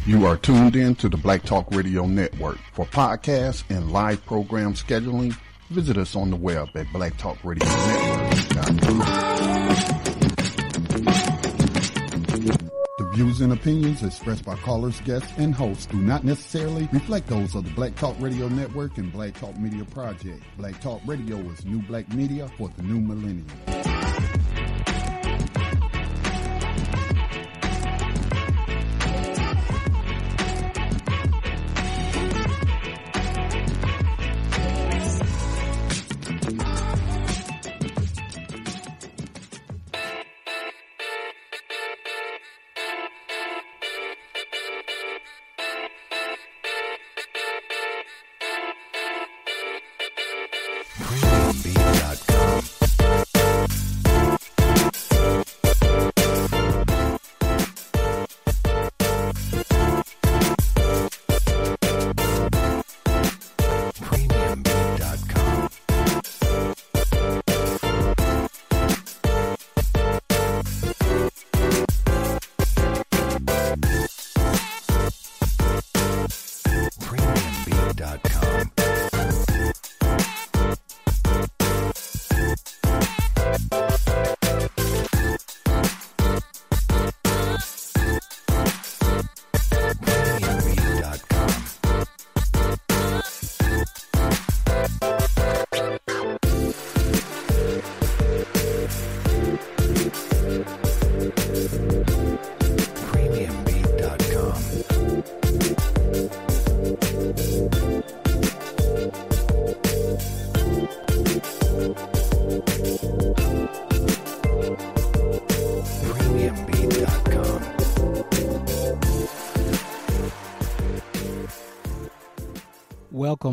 You are tuned in to the Black Talk Radio Network. For podcasts and live program scheduling, visit us on the web at blacktalkradionetwork.com. The views and opinions expressed by callers, guests, and hosts do not necessarily reflect those of the Black Talk Radio Network and Black Talk Media Project. Black Talk Radio is new black media for the new millennium.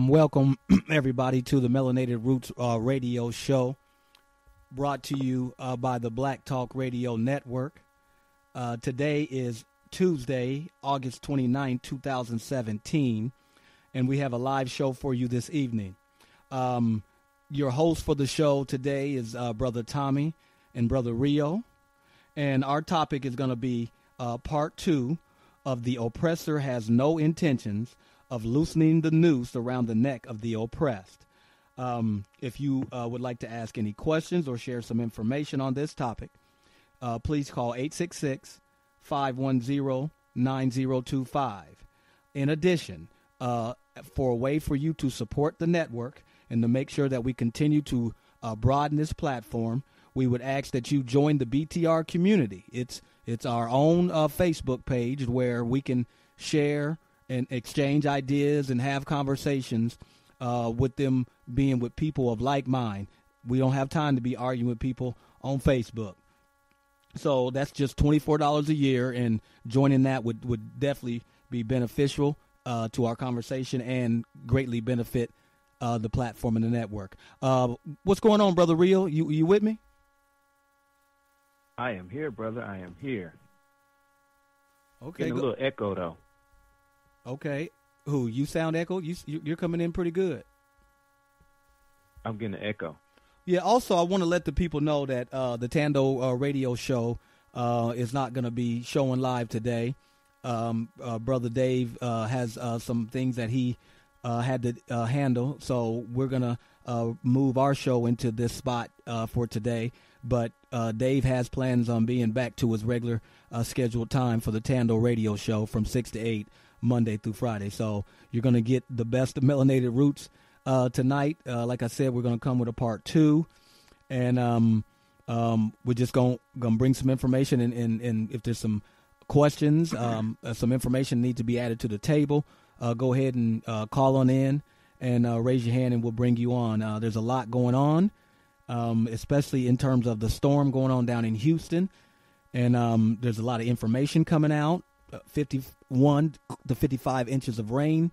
Welcome everybody to the Melanated Roots radio show, brought to you by the Black Talk Radio Network. Today is Tuesday, August 29, 2017, and we have a live show for you this evening. Your host for the show today is Brother Tommy and Brother Rio, and our topic is going to be part 2 of The Oppressor Has No Intentions of Loosening the Noose Around the Neck of the Oppressed. If you would like to ask any questions or share some information on this topic, please call 866-510-9025. In addition, for a way for you to support the network and to make sure that we continue to broaden this platform, we would ask that you join the BTR community. It's our own Facebook page where we can share and exchange ideas and have conversations with them, being with people of like mind. We don't have time to be arguing with people on Facebook. So that's just $24 a year, and joining that would definitely be beneficial to our conversation and greatly benefit the platform and the network. What's going on, Brother Rio? You with me? I am here, brother. I am here. Okay. Getting a little echo, though. Okay. Who, you sound echoed? You're coming in pretty good. I'm getting an echo. Yeah, also, I want to let the people know that the Tando radio show is not going to be showing live today. Brother Dave has some things that he had to handle, so we're going to move our show into this spot for today. But Dave has plans on being back to his regular scheduled time for the Tando radio show from 6 to 8. Monday through Friday. So you're going to get the best of Melanated Roots tonight. Like I said, we're going to come with a part 2, and we're just going to bring some information, and if there's some questions, some information needs to be added to the table, go ahead and call on in and raise your hand, and we'll bring you on. There's a lot going on, especially in terms of the storm going on down in Houston, and there's a lot of information coming out. 51 to 55 inches of rain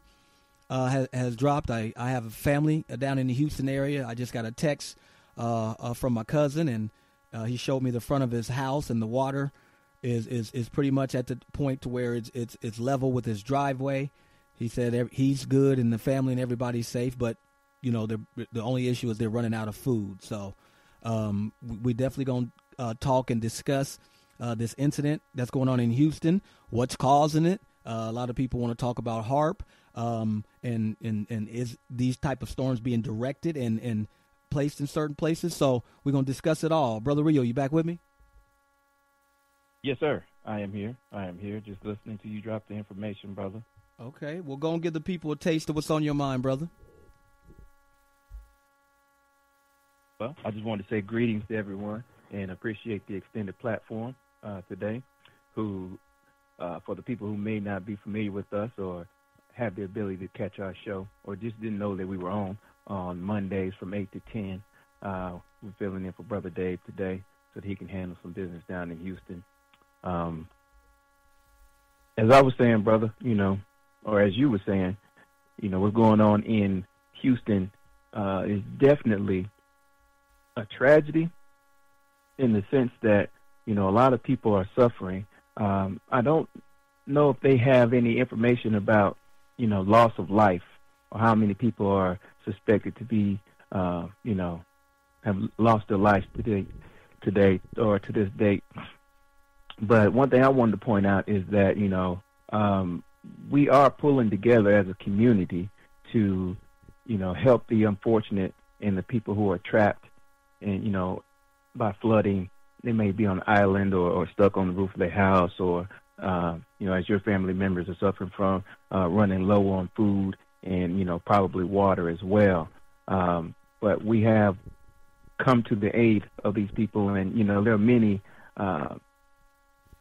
has dropped. I have a family down in the Houston area. I just got a text from my cousin, and he showed me the front of his house, and the water is pretty much at the point to where it's level with his driveway. He said he's good and the family and everybody's safe, but you know the only issue is they're running out of food. So we definitely gonna talk and discuss this incident that's going on in Houston, what's causing it, A lot of people want to talk about HAARP, and is these type of storms being directed and placed in certain places. So we're going to discuss it all. Brother Rio, you back with me? Yes, sir. I am here. Just listening to you drop the information, brother. Okay. Well, go and give the people a taste of what's on your mind, brother. Well, I just wanted to say greetings to everyone and appreciate the extended platform today. For the people who may not be familiar with us or have the ability to catch our show or just didn't know that we were on Mondays from 8 to 10, we're filling in for Brother Dave today so that he can handle some business down in Houston. As I was saying, brother, or as you were saying, what's going on in Houston is definitely a tragedy in the sense that, a lot of people are suffering. I don't know if they have any information about, loss of life or how many people are suspected to be, have lost their lives today or to this date. But one thing I wanted to point out is that, we are pulling together as a community to, help the unfortunate and the people who are trapped and, by flooding. They may be on an island or stuck on the roof of their house or, as your family members are suffering from running low on food and, probably water as well. But we have come to the aid of these people, and, there are many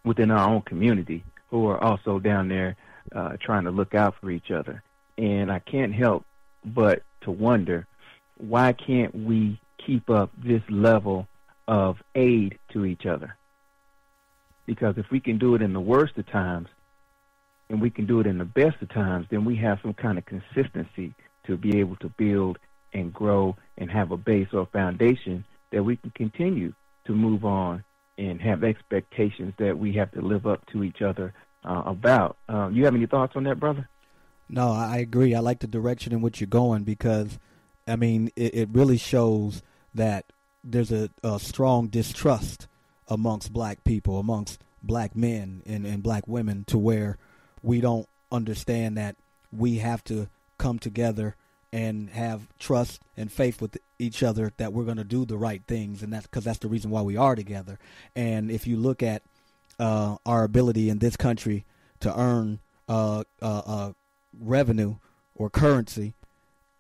within our own community who are also down there trying to look out for each other. And I can't help but to wonder, why can't we keep up this level of aid to each other? Because if we can do it in the worst of times and we can do it in the best of times, then we have some kind of consistency to be able to build and grow and have a base or foundation that we can continue to move on and have expectations that we have to live up to each other about. You have any thoughts on that, brother? No, I agree. I like the direction in which you're going because, it really shows that there's a strong distrust amongst black people, amongst black men and black women, to where we don't understand that we have to come together and have trust and faith with each other that we're going to do the right things. And that's because that's the reason why we are together. And if you look at our ability in this country to earn revenue or currency,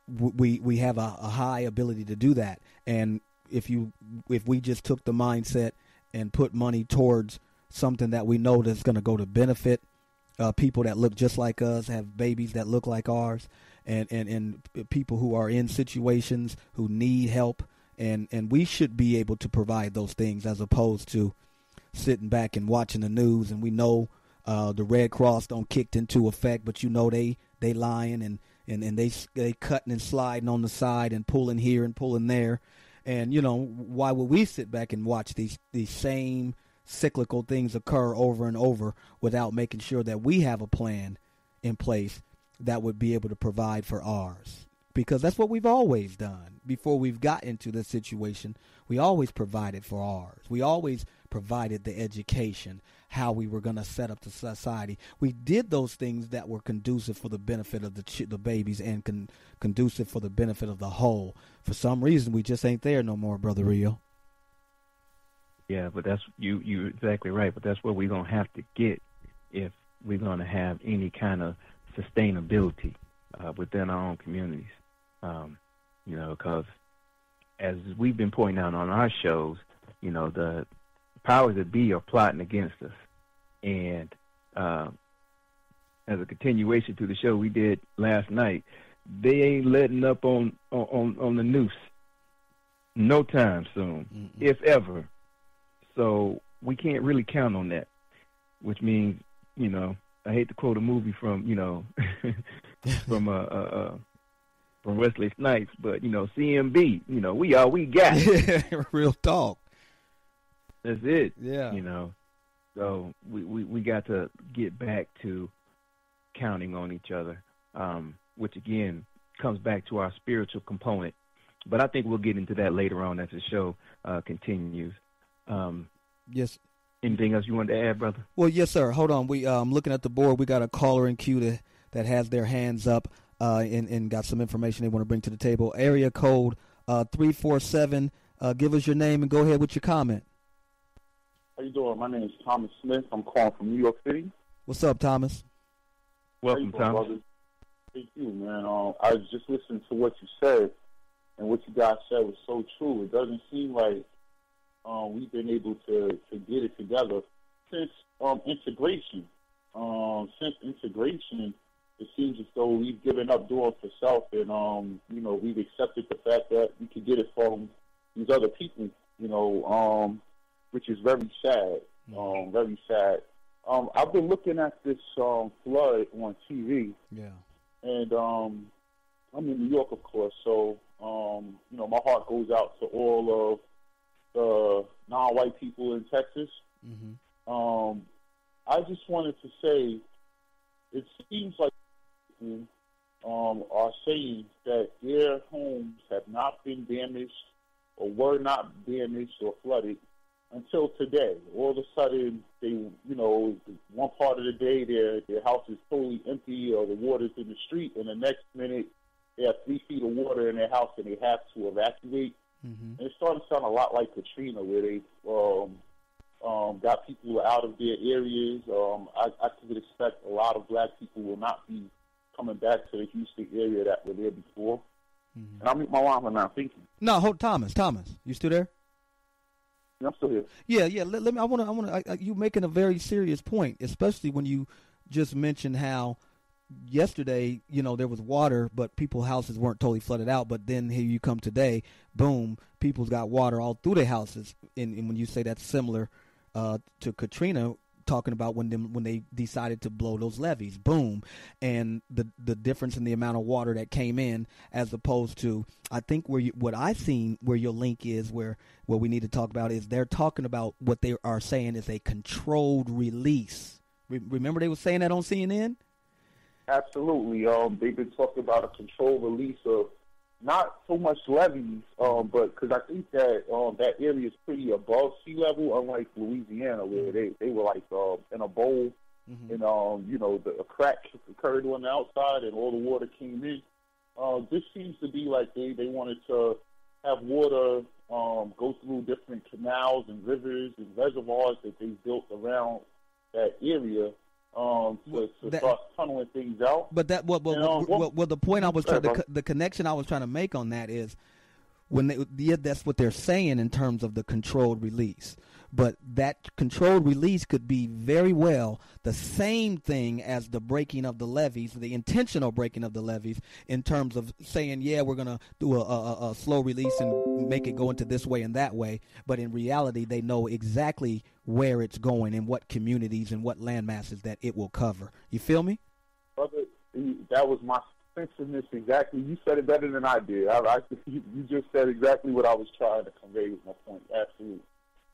we have a high ability to do that. And if we just took the mindset and put money towards something that we know that's going to go to benefit people that look just like us, have babies that look like ours, and people who are in situations who need help, and we should be able to provide those things as opposed to sitting back and watching the news. And we know the Red Cross don't kicked into effect, but they lying and they cutting and sliding on the side and pulling here and pulling there. And, why would we sit back and watch these same cyclical things occur over and over without making sure that we have a plan in place that would be able to provide for ours? Because that's what we've always done. Before we've got into this situation, we always provided for ours. We always provided the education, how we were going to set up the society. We did those things that were conducive for the benefit of the babies and conducive for the benefit of the whole. For some reason, we just ain't there no more, Brother Rio. Yeah, but that's you're exactly right. But that's where we're going to have to get if we're going to have any kind of sustainability within our own communities. Because as we've been pointing out on our shows, the powers that be are plotting against us. And as a continuation to the show we did last night, they ain't letting up on the noose no time soon, if ever. So we can't really count on that, which means, I hate to quote a movie from, from Wesley Snipes, but, CMB, we all we got. Real talk. That's it. Yeah. So we got to get back to counting on each other, which, again, comes back to our spiritual component. But I think we'll get into that later on as the show continues. Yes. Anything else you want to add, brother? Well, yes, sir. Hold on. We looking at the board. We got a caller in queue that has their hands up and got some information they want to bring to the table. Area code 347. Give us your name and go ahead with your comment. How you doing? My name is Thomas Smith. I'm calling from New York City. What's up, Thomas? Welcome, Thomas. Brother? Thank you, man. I was just listening to what you said, and what you guys said was so true. It doesn't seem like we've been able to get it together since integration. Since integration, it seems as though we've given up doing for self, and we've accepted the fact that we could get it from these other people. Which is very sad. Very sad. I've been looking at this flood on TV. Yeah. And I'm in New York, of course, so my heart goes out to all of the non-white people in Texas. Mm-hmm. I just wanted to say, it seems like people are saying that their homes have not been damaged or were not damaged or flooded until today. All of a sudden, they, one part of the day their house is totally empty or the water's in the street, and the next minute they have 3 feet of water in their house and they have to evacuate. Mm-hmm. And it's starting to sound a lot like Katrina, where they got people out of their areas. I could expect a lot of black people will not be coming back to the Houston area that were there before. Mm-hmm. And I'll mute my line now. Thank you. No, hold Thomas, you still there? I'm still here. Yeah. Let me. I want to. You making a very serious point, especially when you just mentioned how yesterday, there was water, but people's houses weren't totally flooded out. But then here you come today, boom, people's got water all through their houses. And when you say that's similar to Katrina, talking about when they decided to blow those levees, boom, and the difference in the amount of water that came in, as opposed to, I think what I've seen where your link is, where what we need to talk about is they're talking about what they are saying is a controlled release. Remember they were saying that on CNN? Absolutely. They've been talking about a controlled release of not so much levees, but because I think that that area is pretty above sea level, unlike Louisiana, where they were like in a bowl, mm-hmm. and a crack occurred on the outside, and all the water came in. This seems to be like they wanted to have water go through different canals and rivers and reservoirs that they built around that area. To start tunneling things out. But that the point I was trying the connection I was trying to make on that is that's what they're saying in terms of the controlled release. But that controlled release could be very well the same thing as the breaking of the levees, the intentional breaking of the levees, in terms of saying, yeah, we're going to do a slow release and make it go into this way and that way. But in reality, they know exactly where it's going and what communities and what land masses that it will cover. You feel me? Brother, that was my sensitivity exactly. You said it better than I did. You just said exactly what I was trying to convey with my point. Absolutely.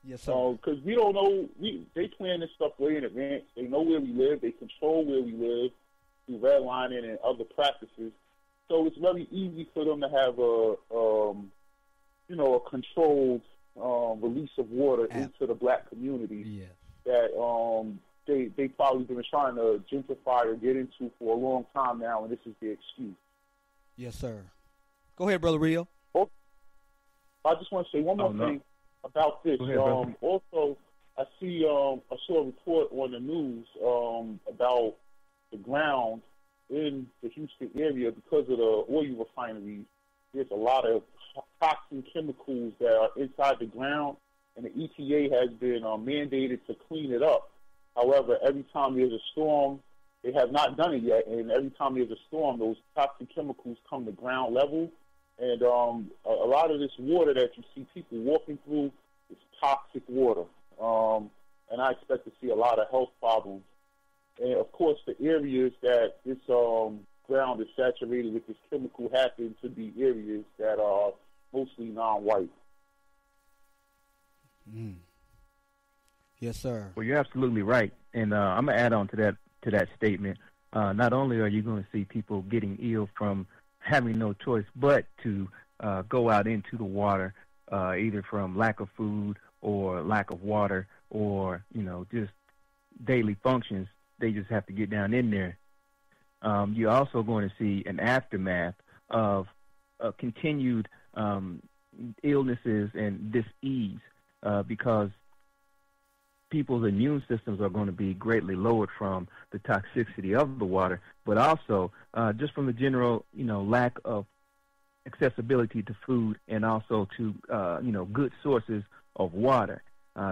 Yes, sir. Because we don't know, they plan this stuff way in advance. They know where we live. They control where we live through redlining and other practices. So it's very easy for them to have a controlled release of water into the black community. Yes. That they probably been trying to gentrify or get into for a long time now, and this is the excuse. Yes, sir. Go ahead, Brother Rio. I just want to say one more thing about this. Ahead, also, I saw a report on the news about the ground in the Houston area because of the oil refineries. There's a lot of toxic chemicals that are inside the ground, and the EPA has been mandated to clean it up. However, every time there's a storm, they have not done it yet, and every time there's a storm, those toxic chemicals come to ground level. And a lot of this water that you see people walking through is toxic water. And I expect to see a lot of health problems. And, of course, the areas that this ground is saturated with this chemical happen to be areas that are mostly non-white. Mm. Yes, sir. Well, you're absolutely right. And I'm going to add on to that statement. Not only are you going to see people getting ill from having no choice but to go out into the water, either from lack of food or lack of water or, just daily functions. They just have to get down in there. You're also going to see an aftermath of continued illnesses and dis-ease because people's immune systems are going to be greatly lowered from the toxicity of the water, but also just from the general, lack of accessibility to food and also to, good sources of water.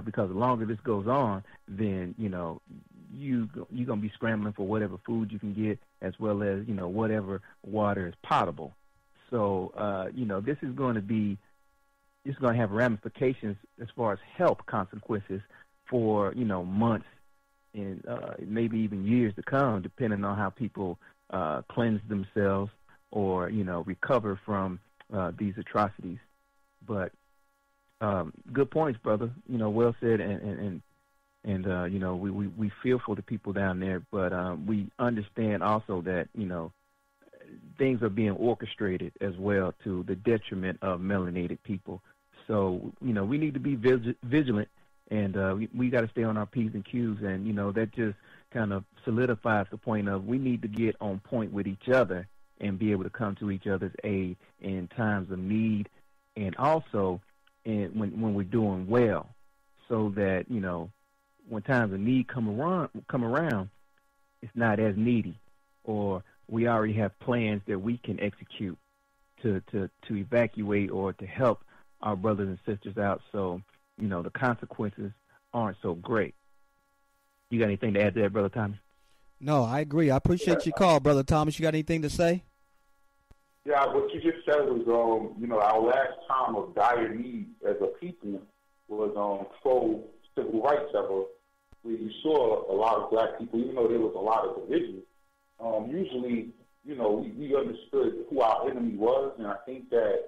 Because the longer this goes on, then, you're going to be scrambling for whatever food you can get as well as, whatever water is potable. So, this is going to have ramifications as far as health consequences for, months and maybe even years to come, depending on how people cleanse themselves or, recover from these atrocities. But good points, brother. Well said, and we feel for the people down there, but we understand also that, things are being orchestrated as well to the detriment of melanated people. So, we need to be vigilant, and we got to stay on our P's and Q's, and, that just kind of solidifies the point of we need to get on point with each other and be able to come to each other's aid in times of need, and also when we're doing well, so that, when times of need come around, it's not as needy, or we already have plans that we can execute to evacuate or to help our brothers and sisters out, so, the consequences aren't so great. You got anything to add to that, Brother Thomas? No, I agree. I appreciate your call, Brother Thomas. You got anything to say? Yeah, what you just said was, our last time of dire need as a people was pro-civil rights ever, where you saw a lot of black people, even though there was a lot of division. Usually, we understood who our enemy was, and I think that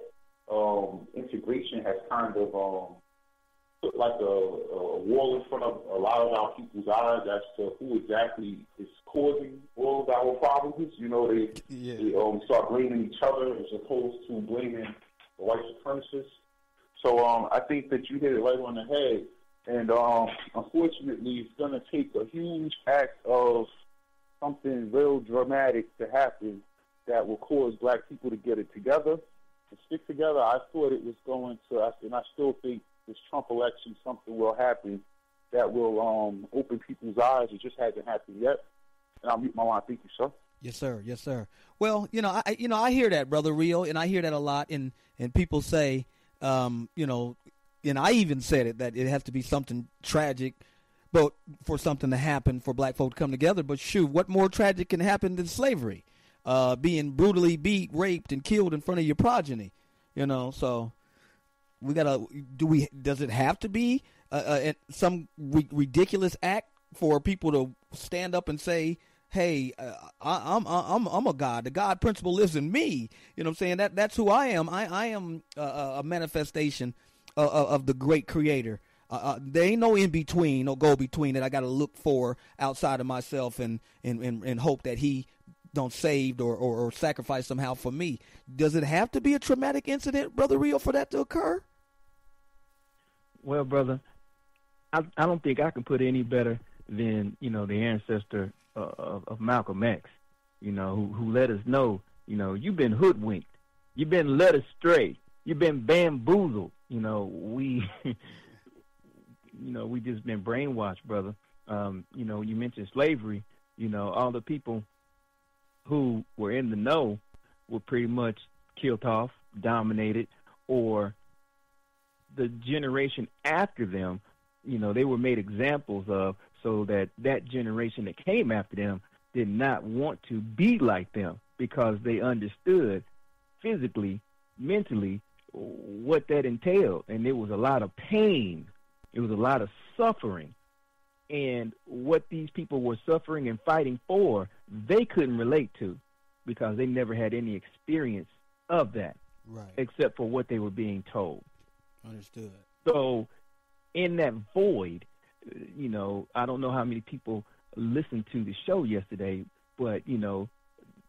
integration has kind of put like a wall in front of a lot of our people's eyes as to who exactly is causing all of our problems. They start blaming each other as opposed to blaming the white supremacists. So I think that you hit it right on the head. And unfortunately, it's going to take a huge act of something real dramatic to happen that will cause black people to get it together, to stick together. I thought it was going to, and I still think this Trump election, something will happen that will open people's eyes. It just hasn't happened yet. And I'll mute my line. Thank you, sir. Yes, sir. Yes, sir. Well, I hear that, Brother Rio, and I hear that a lot. And people say, and I even said it, that it has to be something tragic, but for something to happen for black folk to come together. But shoot, what more tragic can happen than slavery? Being brutally beat, raped, and killed in front of your progeny. So we gotta. Does it have to be some ridiculous act for people to stand up and say, "Hey, I'm a God. The God principle lives in me." You know what I'm saying? That's who I am. I am a manifestation of the great Creator. There ain't no in between, no go between that I got to look for outside of myself and hope that He don't saved or sacrifice somehow for me. Does it have to be a traumatic incident, Brother Rio, for that to occur? Well, brother, I don't think I can put it any better than, the ancestor of Malcolm X, who let us know, you've been hoodwinked, you've been led astray, you've been bamboozled, we just been brainwashed, brother. You mentioned slavery, all the people who were in the know were pretty much killed off, dominated, or the generation after them, they were made examples of, so that generation that came after them did not want to be like them because they understood physically, mentally, what that entailed. And there was a lot of pain. It was a lot of suffering. And what these people were suffering and fighting for, they couldn't relate to because they never had any experience of that, right, except for what they were being told. Understood. So in that void, I don't know how many people listened to the show yesterday, but,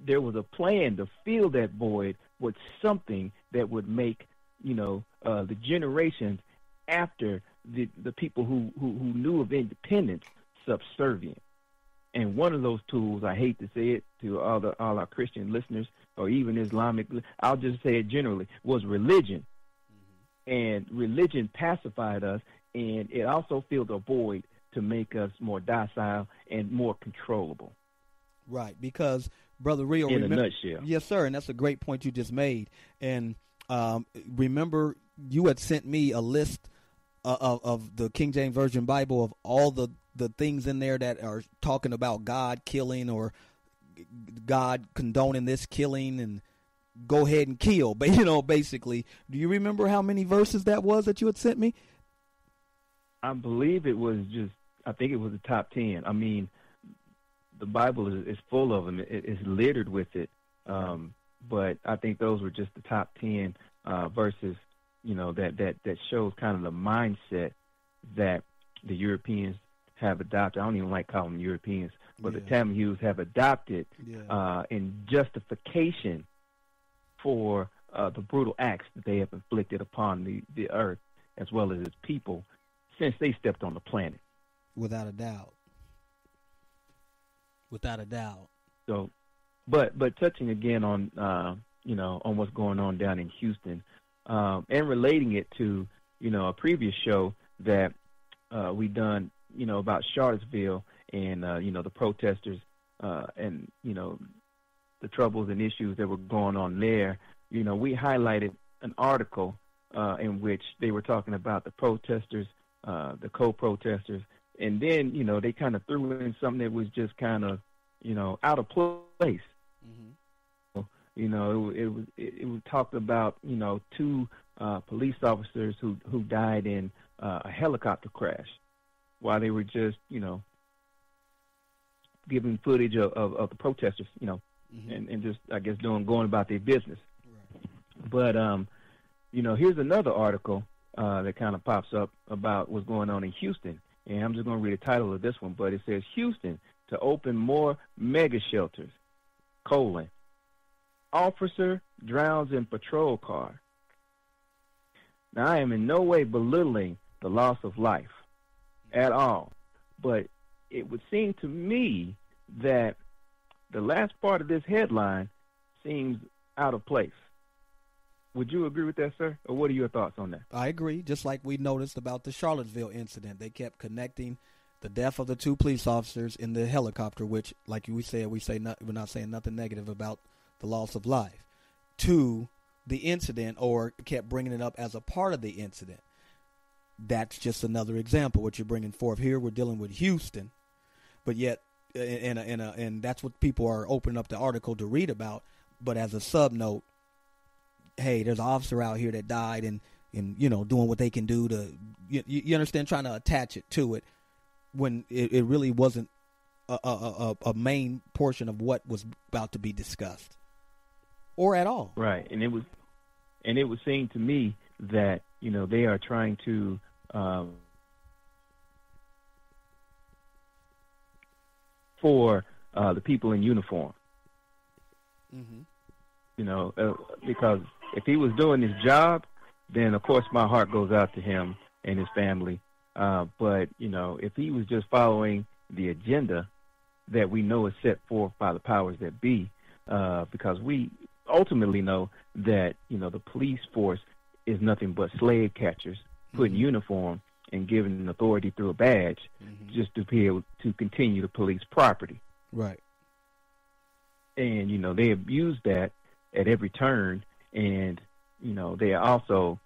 there was a plan to fill that void with something that would make, the generations after the people who knew of independence subservient. And one of those tools, I hate to say it to all our Christian listeners or even Islamic, I'll just say it generally, was religion. And religion pacified us, and it also filled a void to make us more docile and more controllable. Right, because Brother Rio, in a nutshell. Yes, sir, and that's a great point you just made. And remember, you had sent me a list of the King James Version Bible of all the things in there that are talking about God killing or God condoning this killing and go ahead and kill. But basically, do you remember how many verses that was that you had sent me? I believe it was I think it was the top 10. I mean, the Bible is full of them. It's littered with it. But I think those were just the top 10 verses, that shows kind of the mindset that the Europeans have adopted. I don't even like calling them Europeans, but the Tammuz have adopted in justification for the brutal acts that they have inflicted upon the earth as well as its people since they stepped on the planet. Without a doubt. Without a doubt. So, but touching again on on what's going on down in Houston, and relating it to a previous show that we done about Charlottesville and the protesters and the troubles and issues that were going on there. We highlighted an article in which they were talking about the protesters, the co-protesters, and then they kind of threw in something that was just kind of out of place. It was talked about two police officers who died in a helicopter crash while they were just giving footage of the protesters and just I guess going about their business. Right. But here's another article that kind of pops up about what's going on in Houston, and I'm just going to read the title of this one, but it says Houston to open more mega shelters, officer drowns in patrol car. Now, I am in no way belittling the loss of life at all, but it would seem to me that the last part of this headline seems out of place. Would you agree with that, sir? Or what are your thoughts on that? I agree. Just like we noticed about the Charlottesville incident, they kept connecting the death of the two police officers in the helicopter, which, like we said, we're not saying nothing negative about the loss of life, to the incident, or kept bringing it up as a part of the incident. That's just another example. What you're bringing forth here, we're dealing with Houston, but yet, and that's what people are opening up the article to read about. But as a sub note, hey, there's an officer out here that died, and doing what they can do to, you understand, trying to attach it to it when it really wasn't a main portion of what was about to be discussed, or at all. Right, and it would seem to me that they are trying to for the people in uniform. Because if he was doing his job, then of course my heart goes out to him and his family. But if he was just following the agenda that we know is set forth by the powers that be, because we ultimately know that the police force is nothing but slave catchers put in uniform and given authority through a badge just to be able to continue to police property. Right. And they abuse that at every turn, and they are also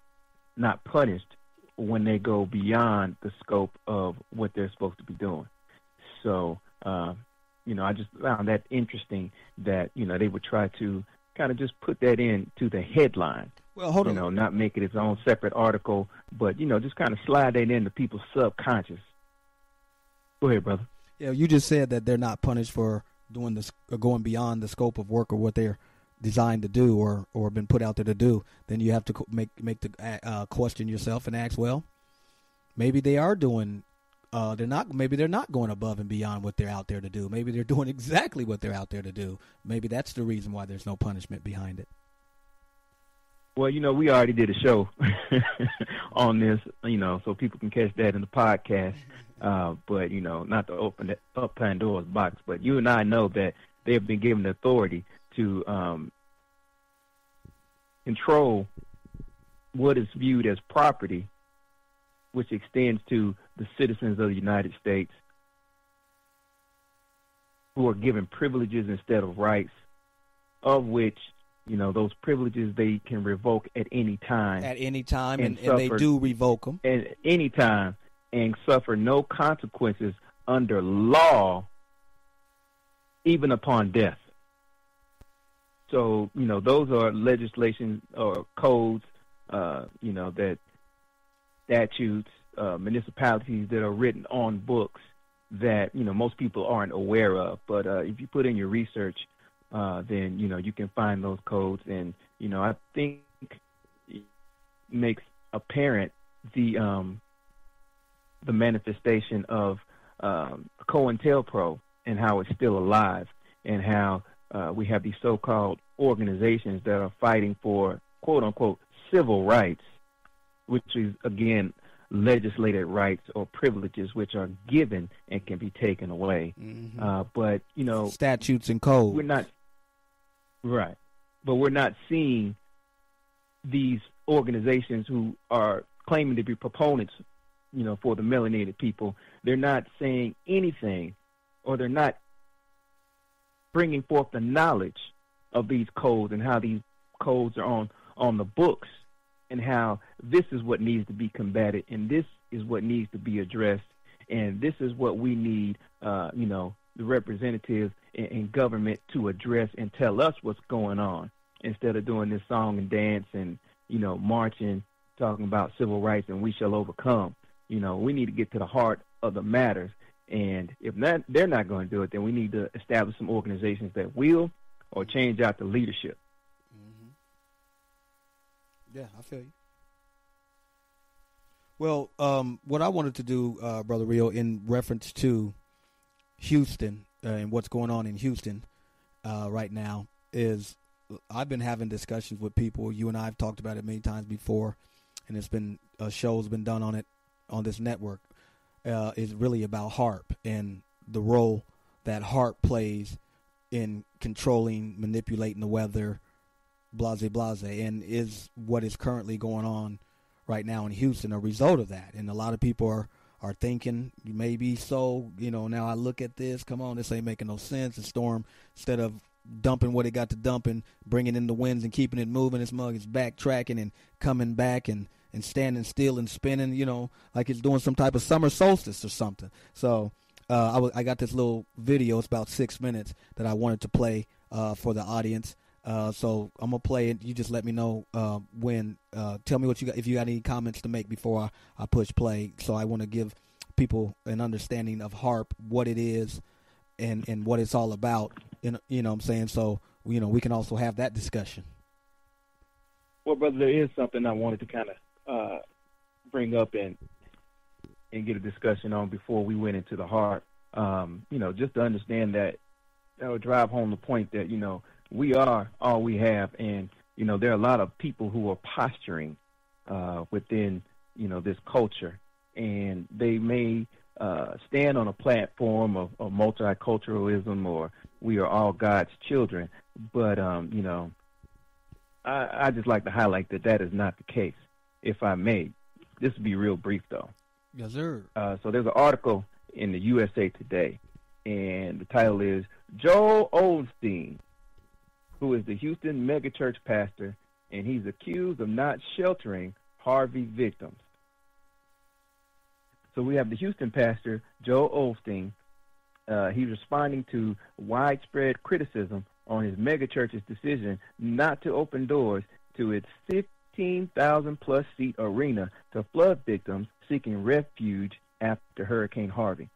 not punished when they go beyond the scope of what they're supposed to be doing. So I just found that interesting that they would try to kind of just put that into the headline. Well, hold on. Not make it its own separate article, but just kind of slide that into people's subconscious. Go ahead, brother. Yeah, you just said that they're not punished for doing this, or going beyond the scope of work or what they're designed to do or been put out there to do. Then you have to make the question yourself and ask, well, maybe they are doing. Maybe they're not going above and beyond what they're out there to do. Maybe they're doing exactly what they're out there to do. Maybe that's the reason why there's no punishment behind it. Well, we already did a show on this, so people can catch that in the podcast. But, not to open up Pandora's box, but you and I know that they have been given the authority to control what is viewed as property, which extends to the citizens of the United States who are given privileges instead of rights, of which those privileges they can revoke at any time. At any time, and they do revoke them. At any time, and suffer no consequences under law, even upon death. So, those are legislation or codes, that statutes, municipalities that are written on books that, most people aren't aware of. But if you put in your research, then, you can find those codes. And, I think it makes apparent the manifestation of COINTELPRO and how it's still alive, and how we have these so-called organizations that are fighting for, quote-unquote, civil rights, which is, again, legislated rights or privileges which are given and can be taken away. Mm-hmm. But, statutes and codes. We're not, right, but we're not seeing these organizations who are claiming to be proponents, for the melanated people. They're not saying anything, or they're not bringing forth the knowledge of these codes and how these codes are on the books, and how this is what needs to be combated, and this is what needs to be addressed, and this is what we need, the representatives in government to address and tell us what's going on, instead of doing this song and dance and, marching, talking about civil rights and we shall overcome. We need to get to the heart of the matters, and if they're not going to do it, then we need to establish some organizations that will, or change out the leadership. Mm-hmm. Yeah, I feel you. Well, what I wanted to do, Brother Rio, in reference to Houston and what's going on in Houston right now, is I've been having discussions with people. You and I have talked about it many times before, and it's been shows been done on it on this network. Is really about HAARP and the role that HAARP plays in controlling, manipulating the weather, blase, and is what is currently going on right now in Houston a result of that. And a lot of people are thinking, maybe so, now I look at this, come on, this ain't making no sense. The storm, instead of dumping what it got to dump and bringing in the winds and keeping it moving, this mug is backtracking and coming back and standing still and spinning, like it's doing some type of summer solstice or something. So I got this little video. It's about 6 minutes that I wanted to play for the audience. So I'm going to play it. You just let me know when. Tell me what you got, if you got any comments to make before I push play. So I want to give people an understanding of HAARP, what it is, and what it's all about. And, what I'm saying? So, we can also have that discussion. Well, brother, there is something I wanted to kind of bring up and get a discussion on before we went into the HAARP. Just to understand that, drive home the point that, we are all we have, and, there are a lot of people who are posturing within, this culture, and they may stand on a platform of multiculturalism, or we are all God's children, but, I just like to highlight that is not the case. If I may, this will be real brief, though. Yes, sir. So there's an article in the USA Today, and the title is Joel Osteen, who is the Houston megachurch pastor, and he's accused of not sheltering Harvey victims. So we have the Houston pastor, Joel Osteen. He's responding to widespread criticism on his megachurch's decision not to open doors to its 15,000-plus seat arena to flood victims seeking refuge after Hurricane Harvey.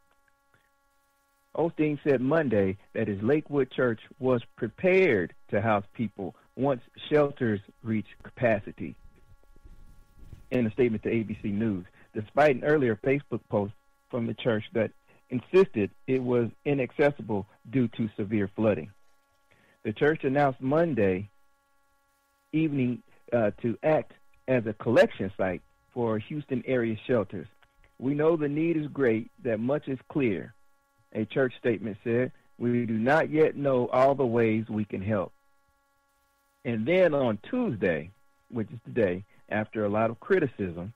Osteen said Monday that his Lakewood church was prepared to house people once shelters reach capacity, in a statement to ABC News, despite an earlier Facebook post from the church that insisted it was inaccessible due to severe flooding. The church announced Monday evening to act as a collection site for Houston area shelters. We know the need is great, that much is clear. A church statement said, we do not yet know all the ways we can help. And then on Tuesday, which is today, after a lot of criticism,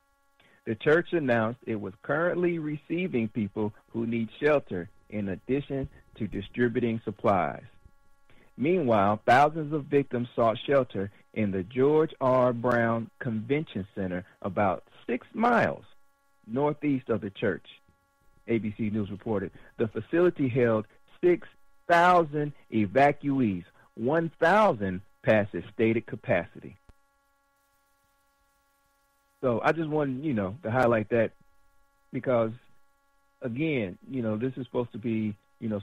the church announced it was currently receiving people who need shelter in addition to distributing supplies. Meanwhile, thousands of victims sought shelter in the George R. Brown Convention Center about 6 miles northeast of the church. ABC News reported the facility held 6,000 evacuees, 1,000 past its stated capacity. So I just wanted, to highlight that because, again, this is supposed to be,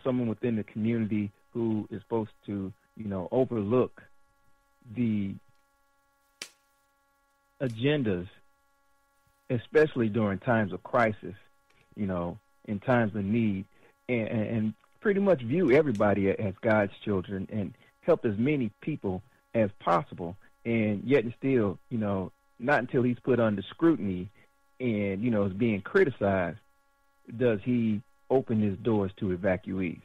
someone within the community who is supposed to, overlook the agendas, especially during times of crisis, in times of need, and pretty much view everybody as God's children and help as many people as possible. And yet and still, not until he's put under scrutiny and, is being criticized, does he open his doors to evacuees.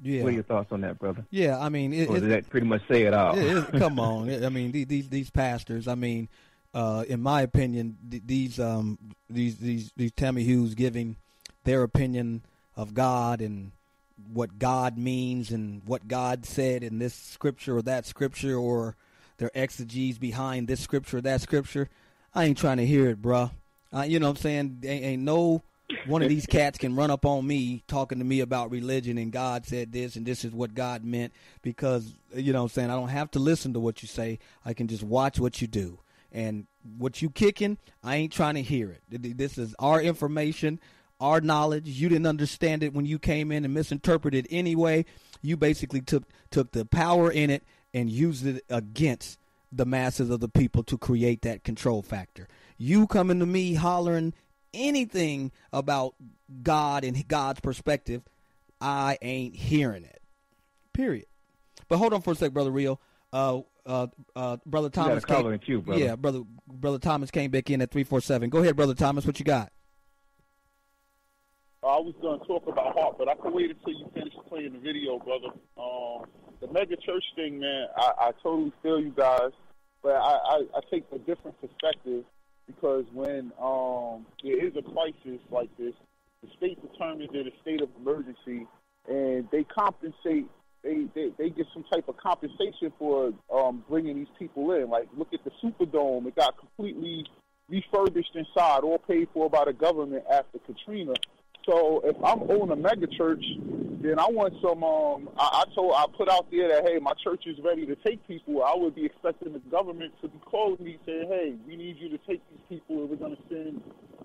Yeah. What are your thoughts on that, brother? Yeah, I mean, or does that pretty much say it all? Come on, I mean, these pastors. I mean, in my opinion, these Tammy Hughes giving their opinion of God and what God means and what God said in this scripture or that scripture, or their exegesis behind this scripture or that scripture. I ain't trying to hear it, bruh. You know what I'm saying? Ain't no one of these cats can run up on me talking to me about religion and God said this and this is what God meant, because, you know what I'm saying, I don't have to listen to what you say. I can just watch what you do. And what you kicking, I ain't trying to hear it. This is our information, our knowledge. You didn't understand it when you came in and misinterpreted it anyway. You basically took the power in it and used it against the masses of the people to create that control factor. You coming to me hollering anything about God and God's perspective, I ain't hearing it. Period. But hold on for a sec, Brother Rio. Brother Thomas. You got a caller in queue, brother. Yeah, Brother Thomas came back in at 347. Go ahead, Brother Thomas. What you got? I was going to talk about HAARP, but I can wait until you finish playing the video, brother. The mega church thing, man, I totally feel you guys, but I take a different perspective, because when there is a crisis like this, the state determines it a state of emergency, and they compensate. They get some type of compensation for bringing these people in. Like, look at the Superdome. It got completely refurbished inside, all paid for by the government after Katrina. So if I'm owning a mega church, then I want some. I put out there that, hey, my church is ready to take people. I would be expecting the government to be calling me saying, hey, we need you to take these people, and we're going to send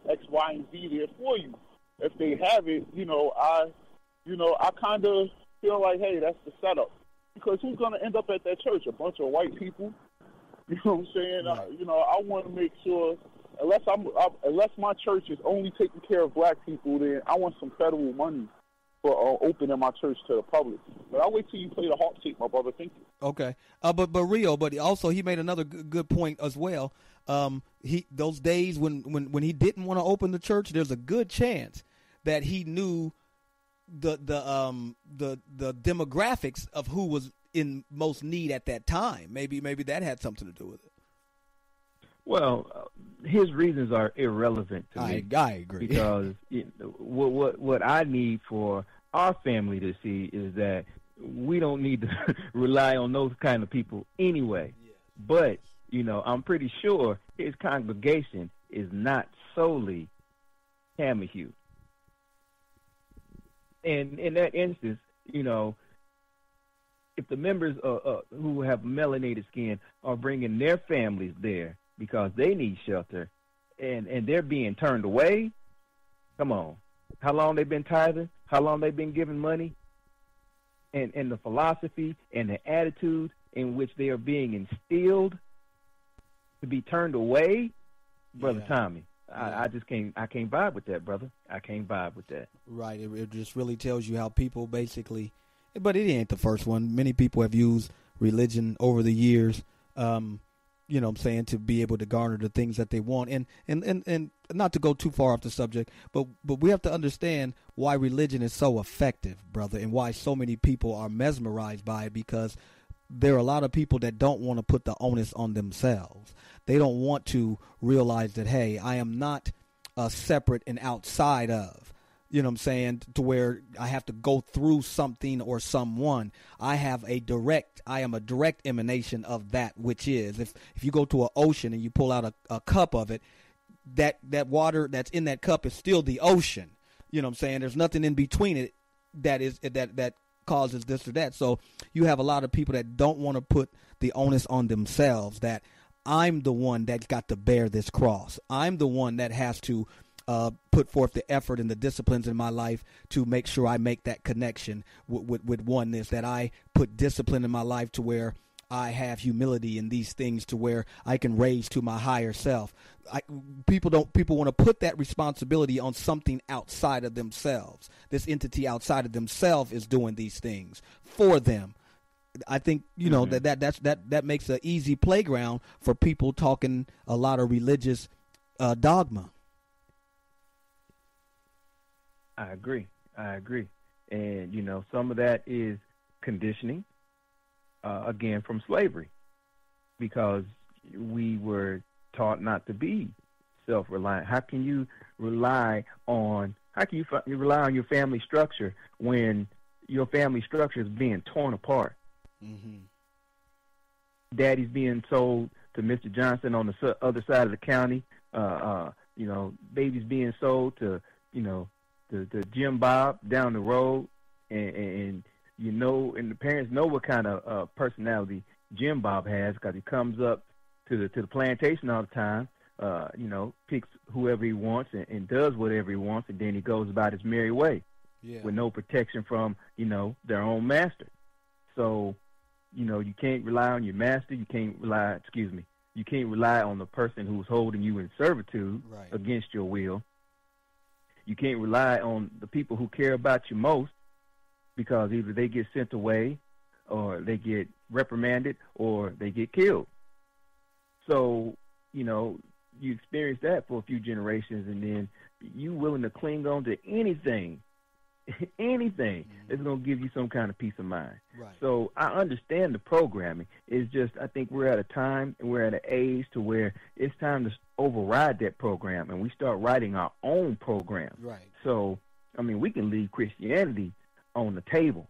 X, Y, and Z there for you. If they have it, I kind of feel like, hey, that's the setup. Because who's going to end up at that church? A bunch of white people. You know what I'm saying? Right. I want to make sure. Unless my church is only taking care of black people, then I want some federal money for opening my church to the public. But I'll wait till you play the HAARP tape, my brother. Thank you. Okay. But Rio, but also he made another good point as well. Those days when he didn't want to open the church, there's a good chance that he knew the demographics of who was in most need at that time. Maybe that had something to do with it. Well, his reasons are irrelevant to me. I agree. Because what I need for our family to see is that we don't need to rely on those kind of people anyway. Yes. But, I'm pretty sure his congregation is not solely Tammy Hughes. And in that instance, if the members who have melanated skin are bringing their families there because they need shelter, and they're being turned away, come on. How long they been tithing? How long they been giving money? And the philosophy and the attitude in which they are being instilled to be turned away, Brother Tommy. I just can't vibe with that, brother. I can't vibe with that. Right. It just really tells you how people basically, but it ain't the first one. Many people have used religion over the years you know what I'm saying, to be able to garner the things that they want. And not to go too far off the subject, but we have to understand why religion is so effective, brother, and why so many people are mesmerized by it, because there are a lot of people that don't want to put the onus on themselves. They don't want to realize that, hey, I am not separate and outside of, you know what I'm saying, to where I have to go through something or someone. I am a direct emanation of that which is. If you go to an ocean and you pull out a cup of it, that water that's in that cup is still the ocean. You know what I'm saying? There's nothing in between it that causes this or that. So you have a lot of people that don't want to put the onus on themselves, that I'm the one that's got to bear this cross. I'm the one that has to put forth the effort and the disciplines in my life to make sure I make that connection with oneness, that I put discipline in my life to where I have humility in these things to where I can raise to my higher self. People want to put that responsibility on something outside of themselves. This entity outside of themselves is doing these things for them. I think, you know, that makes an easy playground for people talking a lot of religious dogma. I agree. And, you know, some of that is conditioning, again, from slavery, because we were taught not to be self-reliant. How can you rely on your family structure when your family structure is being torn apart? Mm-hmm. Daddy's being sold to Mr. Johnson on the other side of the county. You know, baby's being sold to, you know, the Jim Bob down the road, and you know, and the parents know what kind of personality Jim Bob has, because he comes up to the plantation all the time. You know, picks whoever he wants and does whatever he wants, and then he goes about his merry way, with no protection from, you know, their own master. So, you know, you can't rely on your master. You can't rely on the person who's holding you in servitude against your will. You can't rely on the people who care about you most, because either they get sent away, or they get reprimanded, or they get killed. So, you know, you experience that for a few generations, and then you willing to cling on to anything that's going to give you some kind of peace of mind. Right. So I understand the programming. It's just, I think we're at a time and we're at an age to where it's time to override that program, and we start writing our own program. Right. So, I mean, we can leave Christianity on the table,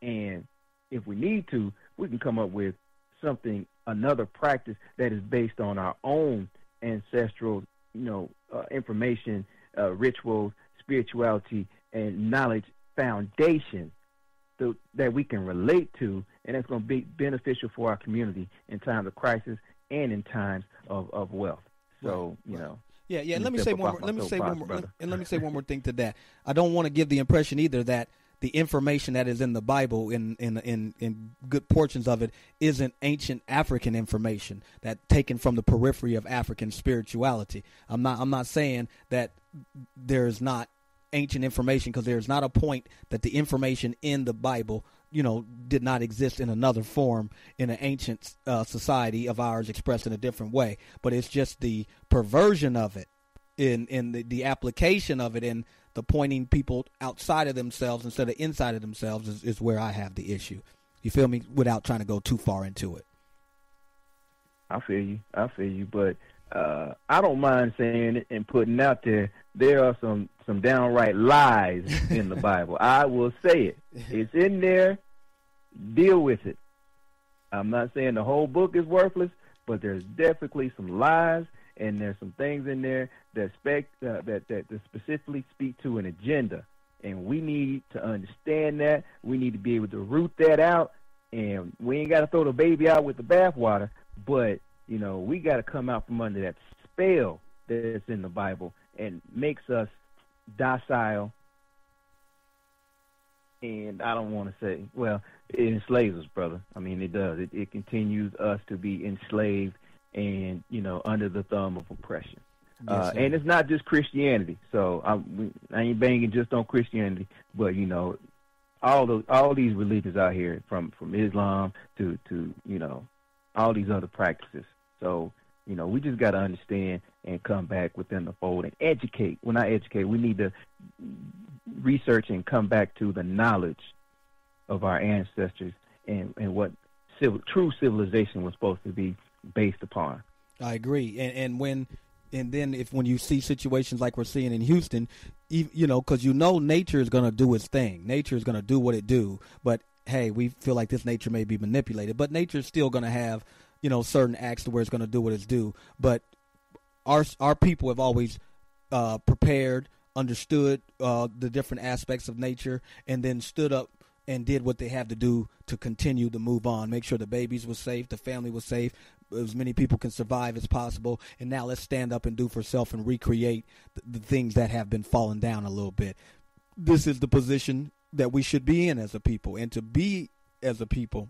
and if we need to, we can come up with something, another practice that is based on our own ancestral, you know, information, rituals, spirituality, and knowledge foundation that we can relate to, and that's going to be beneficial for our community in times of crisis and in times of wealth. So, you know. Yeah. Let me say one more thing to that. I don't want to give the impression either that the information that is in the Bible, in good portions of it, isn't ancient African information that taken from the periphery of African spirituality. I'm not saying that there's not ancient information, because there's not a point that the information in the Bible, you know, did not exist in another form in an ancient society of ours expressed in a different way. But it's just the perversion of it, in the application of it, and the pointing people outside of themselves instead of inside of themselves is where I have the issue. You feel me? Without trying to go too far into it. I feel you. But I don't mind saying it and putting out there are some downright lies in the Bible. I will say it. It's in there. Deal with it. I'm not saying the whole book is worthless, but there's definitely some lies, and there's some things in there that specifically speak to an agenda. And we need to understand that. We need to be able to root that out. And we ain't got to throw the baby out with the bathwater, but, you know, we got to come out from under that spell that's in the Bible and makes us docile. And I don't want to say, well, it enslaves us, brother. I mean, it does. It continues us to be enslaved and, you know, under the thumb of oppression. Yes, and it's not just Christianity. So I ain't banging just on Christianity, but, you know, all these religions out here, from Islam to you know, all these other practices. So, we just got to understand and come back within the fold and educate. When I educate, we need to research and come back to the knowledge of our ancestors and what true civilization was supposed to be based upon. I agree. And when you see situations like we're seeing in Houston, because nature is going to do its thing. Nature is going to do what it do. But, hey, we feel like this nature may be manipulated. But nature is still going to have, certain acts to where it's going to do what it's do. But our people have always prepared, understood the different aspects of nature, and then stood up and did what they have to do to continue to move on, make sure the babies were safe, the family was safe, as many people can survive as possible. And now let's stand up and do for self and recreate the things that have been falling down a little bit. This is the position that we should be in as a people, and to be as a people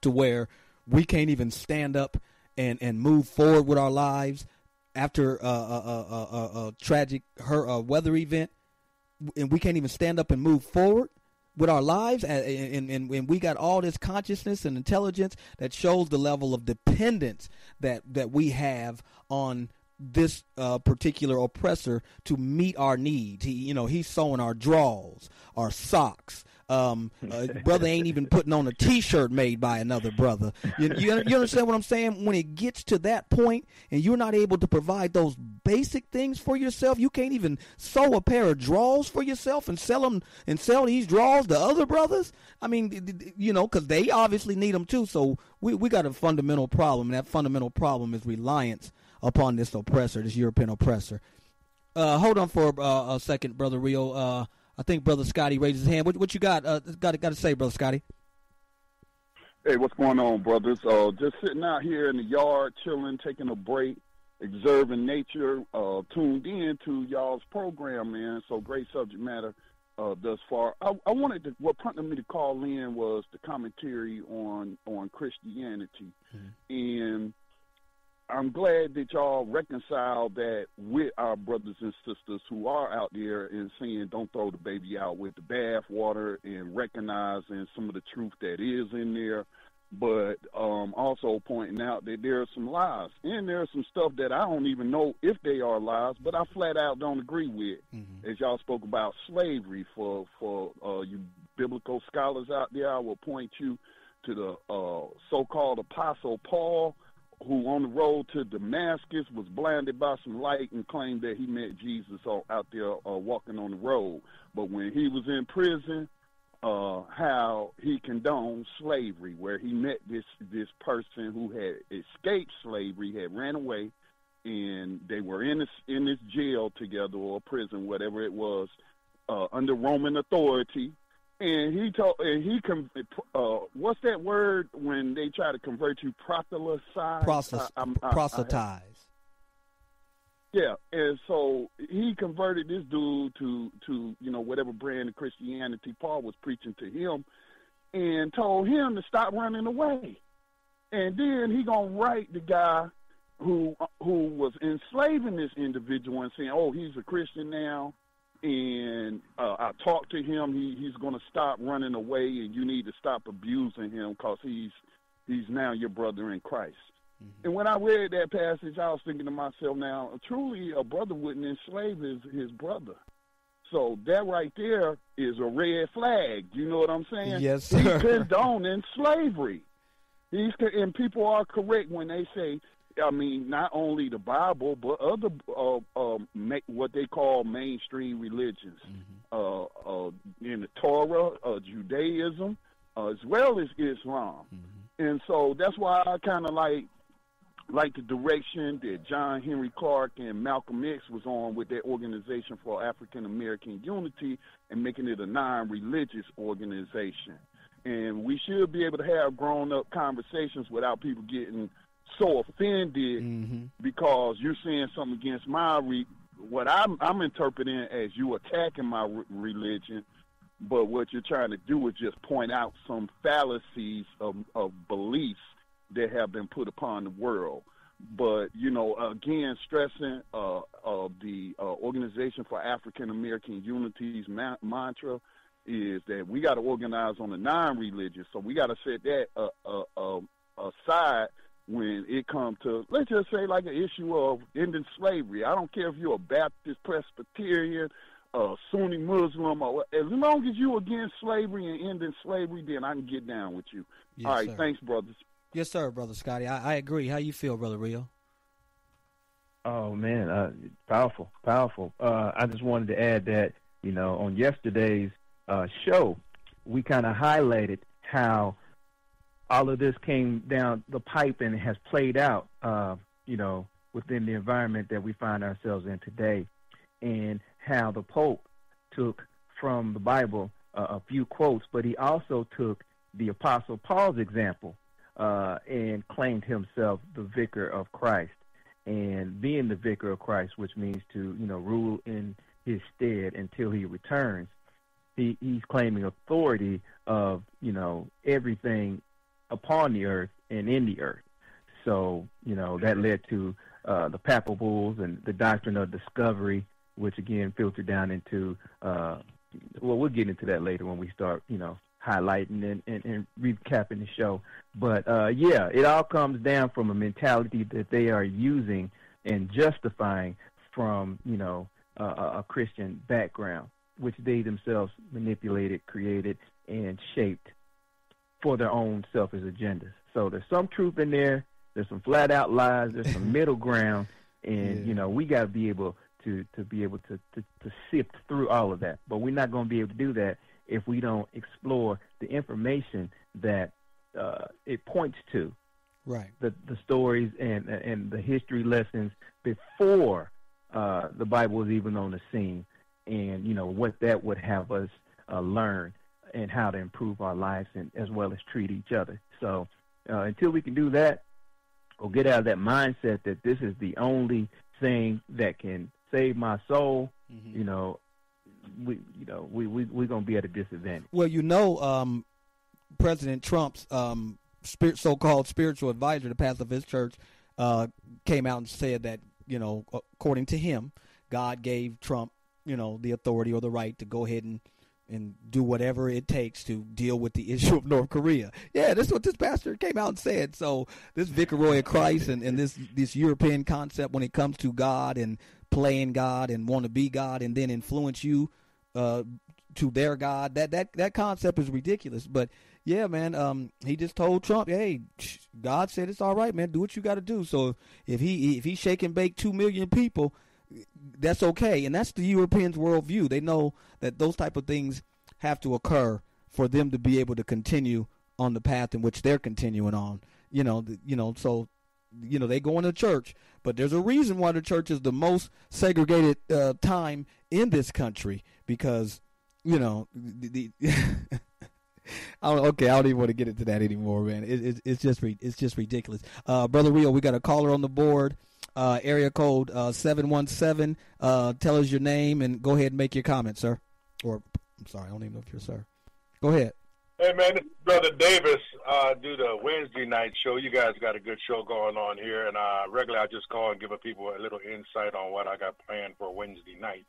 to where we can't even stand up and move forward with our lives after a tragic weather event, and we can't even stand up and move forward with our lives, and we got all this consciousness and intelligence that shows the level of dependence that we have on this particular oppressor to meet our needs. He's sewing our drawers, our socks. Brother ain't even putting on a T-shirt made by another brother. You understand what I'm saying? When it gets to that point and you're not able to provide those basic things for yourself, you can't even sew a pair of drawers for yourself and sell these drawers to other brothers. I mean, because they obviously need them too. So we got a fundamental problem, and that fundamental problem is reliance upon this oppressor, this European oppressor. Hold on for a second, Brother Rio. I think Brother Scotty raised his hand. What you got to say, Brother Scotty? Hey, what's going on, brothers? Just sitting out here in the yard, chilling, taking a break, observing nature, tuned in to y'all's program, man. So great subject matter thus far. What prompted me to call in was the commentary on Christianity. Mm-hmm. And I'm glad that y'all reconcile that with our brothers and sisters who are out there and saying don't throw the baby out with the bath water, and recognizing some of the truth that is in there, but also pointing out that there are some lies. And there's some stuff that I don't even know if they are lies, but I flat out don't agree with. Mm-hmm. As y'all spoke about slavery, for you biblical scholars out there, I will point you to the so-called Apostle Paul, who on the road to Damascus was blinded by some light and claimed that he met Jesus out there walking on the road. But when he was in prison, how he condoned slavery, where he met this person who had escaped slavery, had ran away, and they were in this jail together, or prison, whatever it was, under Roman authority. And what's that word when they try to convert you? Proselytize. Yeah, and so he converted this dude to whatever brand of Christianity Paul was preaching to him, and told him to stop running away. And then he gonna write the guy who was enslaving this individual and saying, "Oh, he's a Christian now." And I talked to him. He's going to stop running away, and you need to stop abusing him because he's now your brother in Christ. Mm-hmm. And when I read that passage, I was thinking to myself, now, truly a brother wouldn't enslave his brother. So that right there is a red flag. You know what I'm saying? Yes, sir. He's condoning slavery. And people are correct when they say, I mean, not only the Bible, but other what they call mainstream religions, mm-hmm. In the Torah, Judaism, as well as Islam. Mm-hmm. And so that's why I kind of like the direction that John Henry Clark and Malcolm X was on with their Organization for African American Unity and making it a non-religious organization. And we should be able to have grown-up conversations without people getting so offended, mm-hmm. because you're saying something against what I'm interpreting as you attacking my religion, but what you're trying to do is just point out some fallacies of beliefs that have been put upon the world. But, again, stressing the Organization for African American Unity's mantra is that we got to organize on the non-religious, so we got to set that aside when it comes to, let's just say, like an issue of ending slavery. I don't care if you're a Baptist, Presbyterian, Sunni Muslim, or as long as you against slavery and ending slavery, then I can get down with you. Yes, all right, sir. Thanks, brothers. Yes, sir, Brother Scotty. I agree. How you feel, Brother Rio? Oh man, powerful. I just wanted to add that, on yesterday's show, we kind of highlighted how all of this came down the pipe and has played out, within the environment that we find ourselves in today, and how the Pope took from the Bible a few quotes, but he also took the Apostle Paul's example and claimed himself the vicar of Christ. And being the vicar of Christ, which means to, rule in his stead until he returns, he's claiming authority of, everything upon the earth and in the earth. So, that led to the papal bulls and the doctrine of discovery, which again filtered down into, we'll get into that later when we start, highlighting and recapping the show. But, it all comes down from a mentality that they are using and justifying from, a Christian background, which they themselves manipulated, created, and shaped for their own selfish agendas. So there's some truth in there. There's some flat-out lies. There's some middle ground. And, we got to be able to sift through all of that. But we're not going to be able to do that if we don't explore the information that it points to, right? The stories and the history lessons before the Bible was even on the scene, and what that would have us learn and how to improve our lives and as well as treat each other. So until we can do that, or get out of that mindset that this is the only thing that can save my soul, we're gonna be at a disadvantage. Well, President Trump's so-called spiritual advisor, the pastor of his church, came out and said that according to him, God gave Trump the authority or the right to go ahead and do whatever it takes to deal with the issue of North Korea. Yeah, that's what this pastor came out and said. So this viceroy of Christ and this European concept when it comes to God and playing God and want to be God and then influence you to their God, that concept is ridiculous. But yeah, man, he just told Trump, hey, God said it's all right, man, do what you got to do. So if he shake and bake 2 million people, that's okay. And that's the Europeans' worldview. They know that those type of things have to occur for them to be able to continue on the path in which they're continuing on. So they go into church, but there's a reason why the church is the most segregated time in this country, because I don't even want to get into that anymore, man. It's just ridiculous. Brother Rio, we got a caller on the board. Area code 717. Tell us your name and go ahead and make your comment, sir. Or I'm sorry, I don't even know if you're sir. Go ahead. Hey man, this is Brother Davis. Do the Wednesday night show. You guys got a good show going on here, and regularly I just call and give people a little insight on what I got planned for Wednesday night.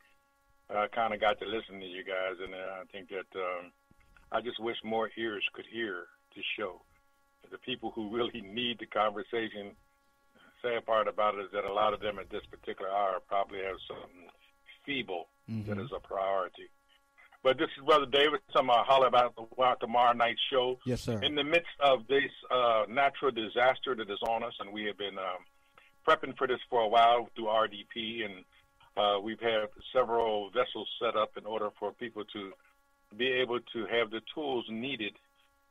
I kind of got to listen to you guys, and I think that I just wish more ears could hear the show. The people who really need the conversation. Sad part about it is that a lot of them at this particular hour probably have something feeble that is a priority. But this is Brother Davis. I'm going to holler about tomorrow night's show. Yes, sir. In the midst of this natural disaster that is on us, and we have been prepping for this for a while through RDP, and we've had several vessels set up in order for people to be able to have the tools needed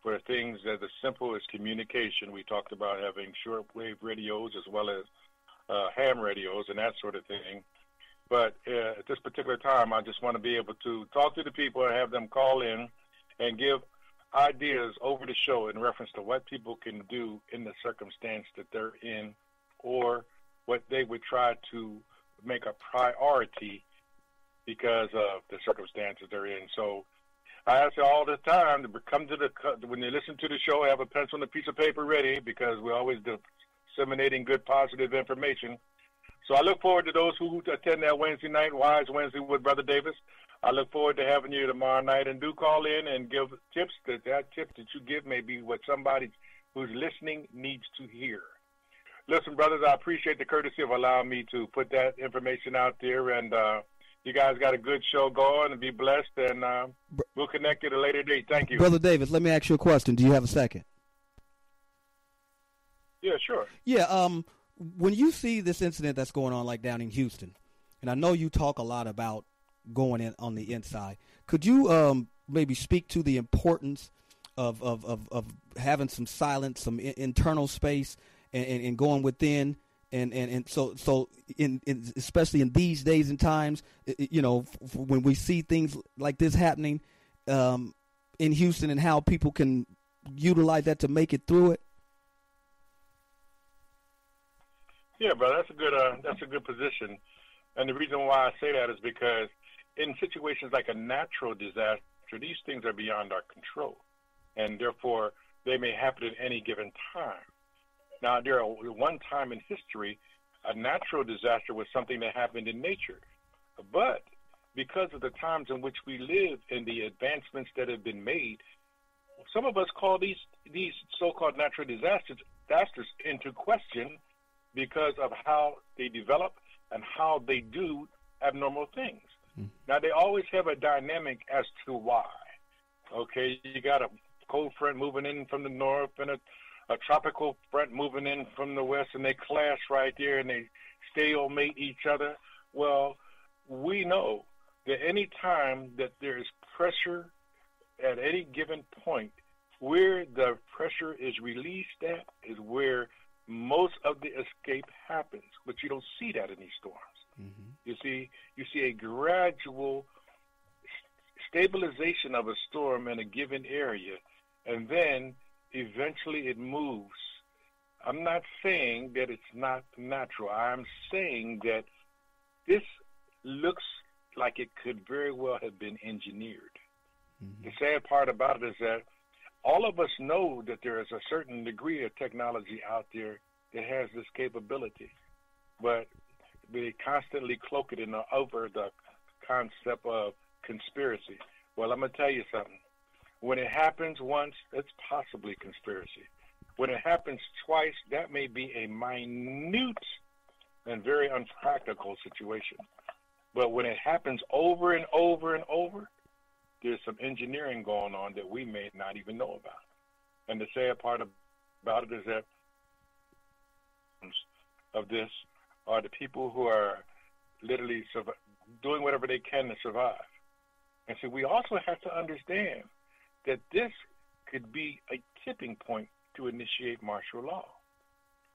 for things that are as simple as communication. We talked about having shortwave radios as well as ham radios and that sort of thing. But at this particular time, I just want to be able to talk to the people and have them call in and give ideas over the show in reference to what people can do in the circumstance that they're in, or what they would try to make a priority because of the circumstances they're in. So I ask you all the time to come to when you listen to the show, have a pencil and a piece of paper ready, because we're always disseminating good, positive information. So I look forward to those who attend that Wednesday night, Wise Wednesday with Brother Davis. I look forward to having you tomorrow night, and do call in and give tips. That tip that you give may be what somebody who's listening needs to hear. Listen, brothers, I appreciate the courtesy of allowing me to put that information out there, and you guys got a good show going, and be blessed, and we'll connect at a later date. Thank you. Brother Davis, let me ask you a question. Do you have a second? Yeah, sure. Yeah, when you see this incident that's going on like down in Houston, and I know you talk a lot about going in on the inside, could you maybe speak to the importance of having some silence, some internal space, and going within, and so in especially in these days and times, you know, when we see things like this happening in Houston, and how people can utilize that to make it through it? Yeah, brother, that's a good position, and the reason why I say that is because in situations like a natural disaster, these things are beyond our control, and therefore they may happen at any given time. Now, there are one time in history, a natural disaster was something that happened in nature, but because of the times in which we live and the advancements that have been made, some of us call these so-called natural disasters into question because of how they develop and how they do abnormal things. Now, they always have a dynamic as to why. Okay, you got a cold front moving in from the north and a tropical front moving in from the west, and they clash right there and they stalemate each other. Well, we know that any time that there is pressure at any given point, where the pressure is released at is where most of the escape happens, but you don't see that in these storms. You see a gradual stabilization of a storm in a given area, and then eventually it moves. I'm not saying that it's not natural. I'm saying that this looks like it could very well have been engineered. The sad part about it is that all of us know that there is a certain degree of technology out there that has this capability, but they constantly cloak it over the concept of conspiracy. Well, I'm going to tell you something. When it happens once, it's possibly conspiracy. When it happens twice, that may be a minute and very unpractical situation. But when it happens over and over and over, there's some engineering going on that we may not even know about. And the sad part about it is that of this are the people who are literally doing whatever they can to survive. And so we also have to understand that this could be a tipping point to initiate martial law,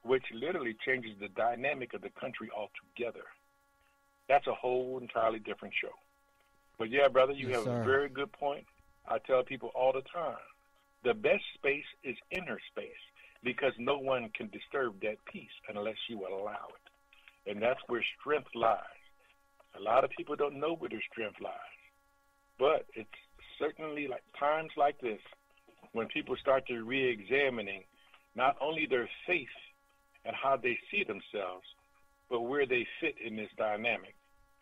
which literally changes the dynamic of the country altogether. That's a whole entirely different show. But yeah, brother, you have a very good point. I tell people all the time, the best space is inner space, because no one can disturb that peace unless you allow it. And that's where strength lies. A lot of people don't know where their strength lies. But it's certainly like times like this when people start to re-examining not only their faith and how they see themselves, but where they fit in this dynamic.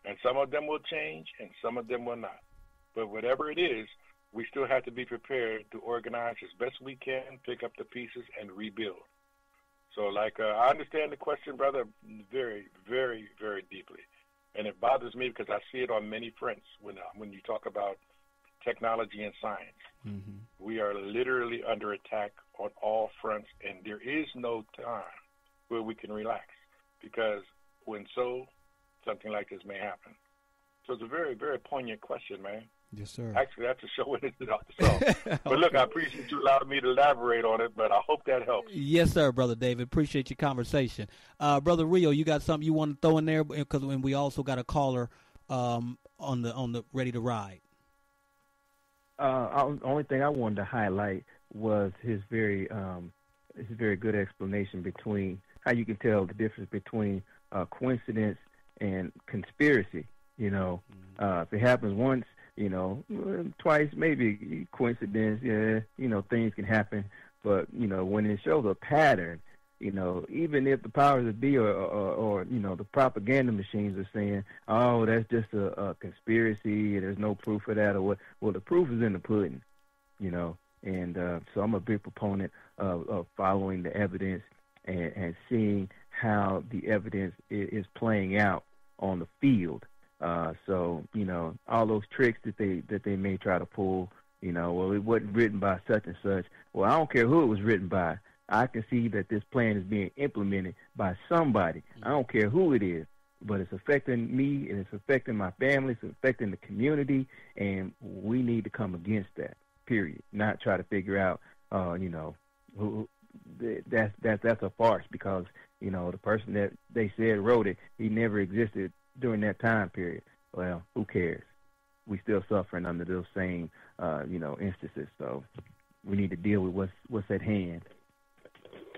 And some of them will change and some of them will not. But whatever it is, we still have to be prepared to organize as best we can, pick up the pieces, and rebuild. So, I understand the question, brother, very, very, very deeply. And it bothers me because I see it on many fronts when you talk about technology and science. We are literally under attack on all fronts, and there is no time where we can relax, because when something like this may happen. So it's a very, very poignant question, man. Yes, sir. Actually, that's a show in itself. But look, I appreciate you allowing me to elaborate on it, but I hope that helps. Yes, sir, Brother David. Appreciate your conversation. Brother Rio, you got something you want to throw in there? Because we also got a caller on the ready to ride. The only thing I wanted to highlight was his very good explanation between how you can tell the difference between coincidence and conspiracy. If it happens once, twice, maybe coincidence, things can happen. But, when it shows a pattern, even if the powers that be or the propaganda machines are saying, oh, that's just a conspiracy, there's no proof of that, or what, well, the proof is in the pudding, and so I'm a big proponent of following the evidence and seeing how the evidence is playing out on the field. So, all those tricks that they may try to pull, well, it wasn't written by such and such. Well, I don't care who it was written by. I can see that this plan is being implemented by somebody. I don't care who it is, but it's affecting me and it's affecting my family. It's affecting the community, and we need to come against that, period. Not try to figure out, who that's a farce because, the person that they said wrote it, he never existed during that time period. Well, who cares? We still suffering under those same, instances. So we need to deal with what's at hand.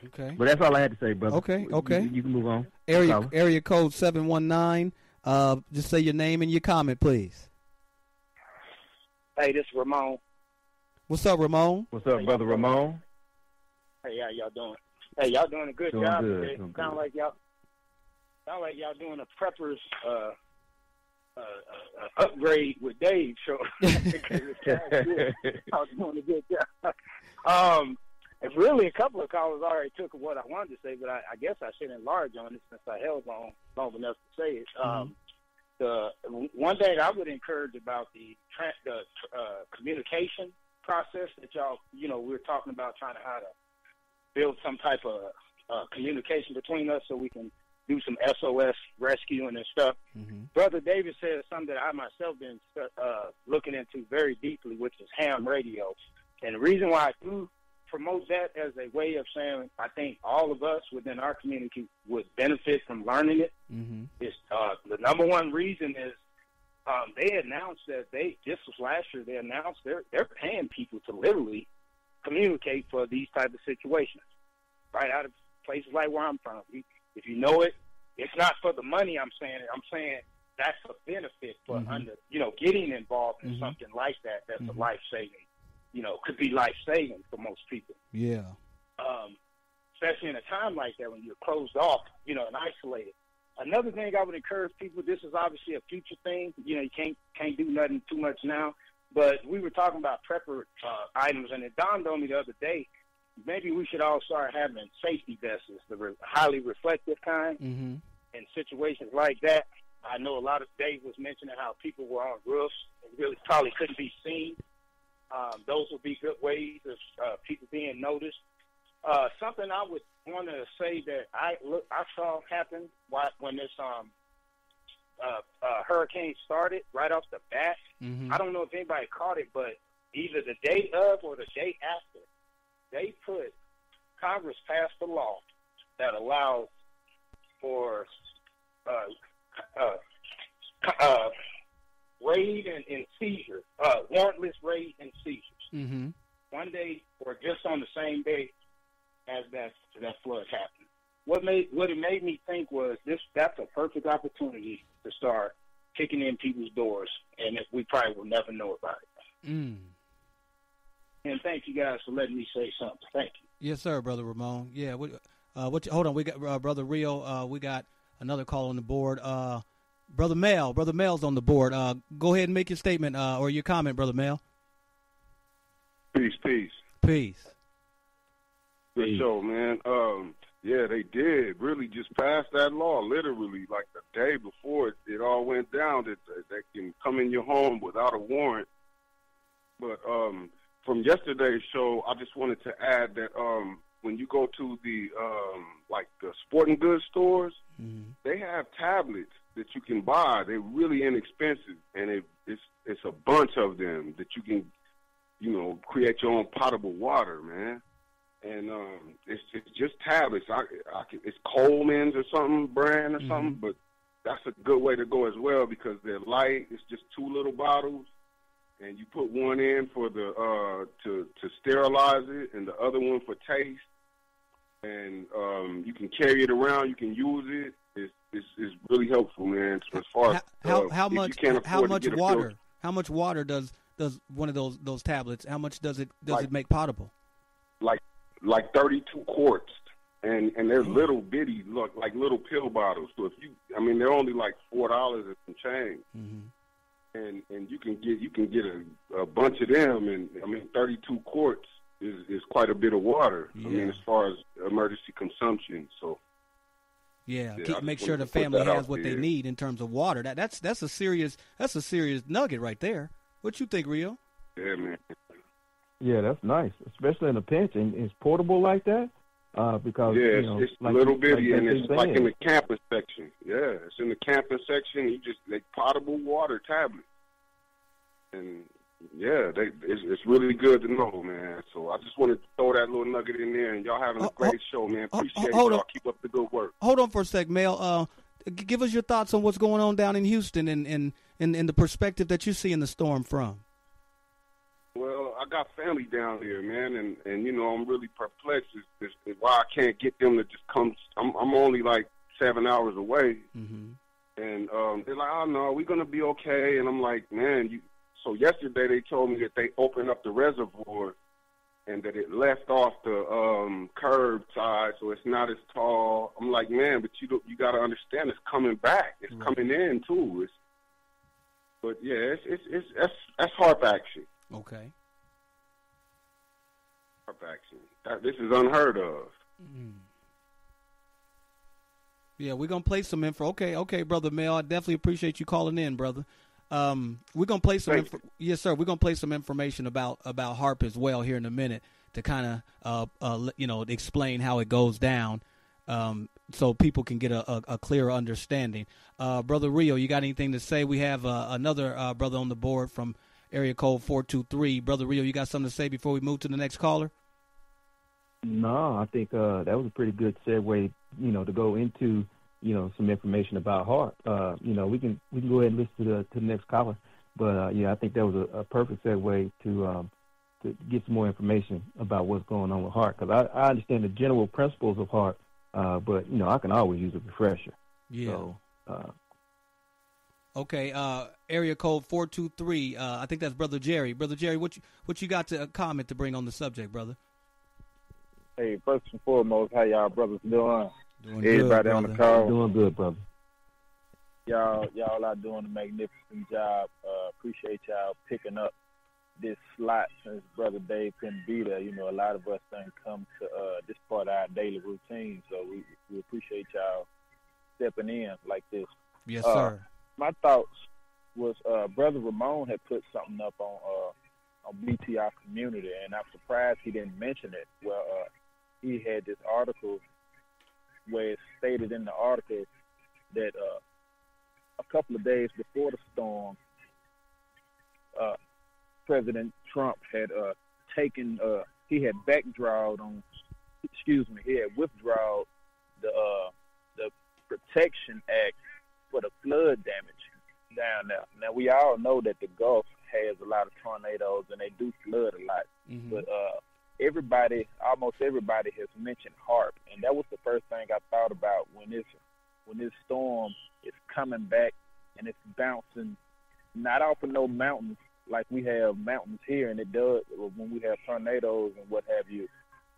Okay. But that's all I had to say, brother. Okay. You can move on. Area code 719. Just say your name and your comment, please. Hey, this is Ramon. What's up, Ramon? What's up, brother Ramon? Hey, how y'all doing? Hey, y'all doing a good job today. Sound like y'all doing a preppers upgrade with Dave show. I was doing a good job. And really, a couple of callers already took what I wanted to say, but I guess I should enlarge on it since I held on long enough to say it. The one thing I would encourage about the communication process that y'all, we're talking about trying to how to build some type of communication between us so we can do some SOS rescuing and stuff. Brother David said something that I myself been looking into very deeply, which is ham radio. And the reason why I do promote that as a way of saying I think all of us within our community would benefit from learning it is the number one reason is they announced that this was last year, they announced they're paying people to literally communicate for these type of situations right out of places like where I'm from. If you know it, it's not for the money. I'm saying that's a benefit for getting involved in something like that. That's a life saving. Could be life-saving for most people. Yeah. Especially in a time like that when you're closed off, and isolated. Another thing I would encourage people, this is obviously a future thing. You can't do nothing too much now. But we were talking about prepper items, and it dawned on me the other day, maybe we should all start having safety vests, the highly reflective kind, in situations like that. I know a lot of Dave was mentioning how people were on roofs and really probably couldn't be seen. Those would be good ways of people being noticed. Something I would want to say that I saw happen when this hurricane started right off the bat. I don't know if anybody caught it, but either the day of or the day after, Congress passed a law that allows for raid and seizure, warrantless raid and seizures. One day or just on the same day as that flood happened. What it made me think was that's a perfect opportunity to start kicking in people's doors, and we probably will never know about it. And thank you guys for letting me say something. Thank you. Yes, sir, Brother Ramon. Yeah. Hold on. We got Brother Rio. We got another call on the board. Brother Mel's on the board. Go ahead and make your statement or your comment, Brother Mel. Peace. Good show, man. Yeah, they did really just pass that law literally like the day before it all went down that can come in your home without a warrant. But from yesterday's show, I just wanted to add that when you go to the sporting goods stores, they have tablets that you can buy. They're really inexpensive, and it's a bunch of them that you can, create your own potable water, man. And it's just tablets. It's Coleman's or something brand or something, but that's a good way to go as well because they're light. It's just 2 little bottles, and you put one in for the to sterilize it, and the other one for taste. And you can carry it around. You can use it. It's really helpful, man. As far as how much water does one of those tablets? How much does it make potable? Like 32 quarts, and they're little bitty, like little pill bottles. So they're only like $4 and some change, and you can get a bunch of them, and 32 quarts is quite a bit of water. Yeah. As far as emergency consumption, so Yeah, make sure the family has what they need in terms of water. That's a serious nugget right there. What you think, Rio? Yeah, man. Yeah, that's nice, especially in a pinch, and it's portable like that. Because it's like little bitty, and it's saying, like in the campus section. Yeah, it's in the campus section. They potable water tablets, and yeah, it's really good to know, man. So I just wanted to throw that little nugget in there, and y'all having a great show, man. Appreciate y'all. Keep up the good work. Hold on for a sec, Mel. Give us your thoughts on what's going on down in Houston and the perspective that you see in the storm from. Well, I got family down here, man, and I'm really perplexed as why I can't get them to just come. I'm only like 7 hours away, and they're like, "Oh no, we're gonna be okay." And I'm like, "Man, So yesterday they told me that they opened up the reservoir and that it left off the curb side, so it's not as tall." I'm like, "Man, but you got to understand, it's coming back. It's coming in too." But yeah, that's HAARP action. Okay. HAARP action. This is unheard of. Yeah, we're gonna play some info. Okay, brother Mel, I definitely appreciate you calling in, brother. We're gonna play some. Yes, sir. We're gonna play some information about HAARP as well here in a minute to kind of explain how it goes down, so people can get a clearer understanding. Brother Rio, you got anything to say? We have another brother on the board from area code 423. Brother Rio, you got something to say before we move to the next caller? No, I think that was a pretty good segue, to go into, some information about HAARP. We can go ahead and listen to the next caller. But, I think that was a perfect segue to get some more information about what's going on with HAARP. Because I understand the general principles of HAARP, but, I can always use a refresher. Yeah. So, okay, area code 423. I think that's Brother Jerry. Brother Jerry, what you got to comment to bring on the subject, brother? Hey, first and foremost, how y'all brothers doing? Doing Everybody good, on the call. Doing good, brother. Y'all are doing a magnificent job. Appreciate y'all picking up this slot since Brother Dave couldn't be there. A lot of us done come to this part of our daily routine, so we appreciate y'all stepping in like this. Yes, sir. My thoughts was Brother Ramon had put something up on BTR Community, and I'm surprised he didn't mention it. Well, he had this article where it stated in the article that a couple of days before the storm, President Trump had he had withdrawn the Protection Act for the flood damage down there. Now, we all know that the Gulf has a lot of tornadoes and they do flood a lot. Mm-hmm. But almost everybody has mentioned HAARP, and that was the first thing I thought about when this storm is coming back and it's bouncing not off of no mountains like we have mountains here, and it does when we have tornadoes and what have you.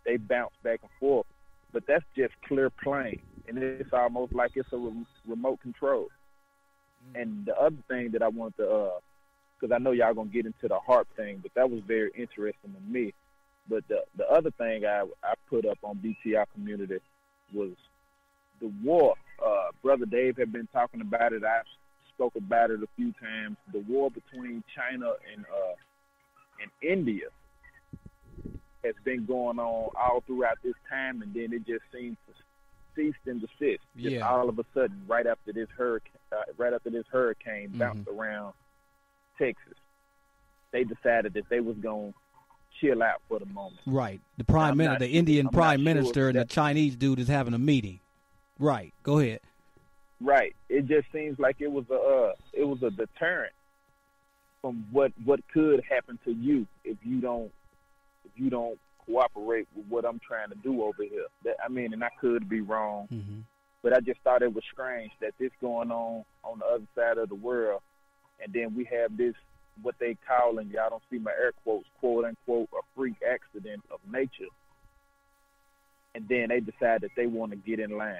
They bounce back and forth, but that's just clear plain, and it's almost like it's a remote control. Mm-hmm. And the other thing that I wanted to, because I know y'all gonna get into the HAARP thing, but that was very interesting to me. But the other thing I put up on BTR Community was the war. Brother Dave had been talking about it. I spoke about it a few times. The war between China and India has been going on all throughout this time, and then it just seems to cease and desist. Just all of a sudden, right after this hurricane bounced around Texas, they decided that they was going to chill out for the moment. Right. The Indian prime minister and the Chinese dude is having a meeting. Right. Go ahead. Right. It just seems like it was a deterrent from what could happen to you if you don't cooperate with what I'm trying to do over here. And I could be wrong, but I just thought it was strange that this going on the other side of the world, and then we have this, what they call, and y'all don't see my air quotes, quote unquote, a freak accident of nature, and then they decide that they want to get in line.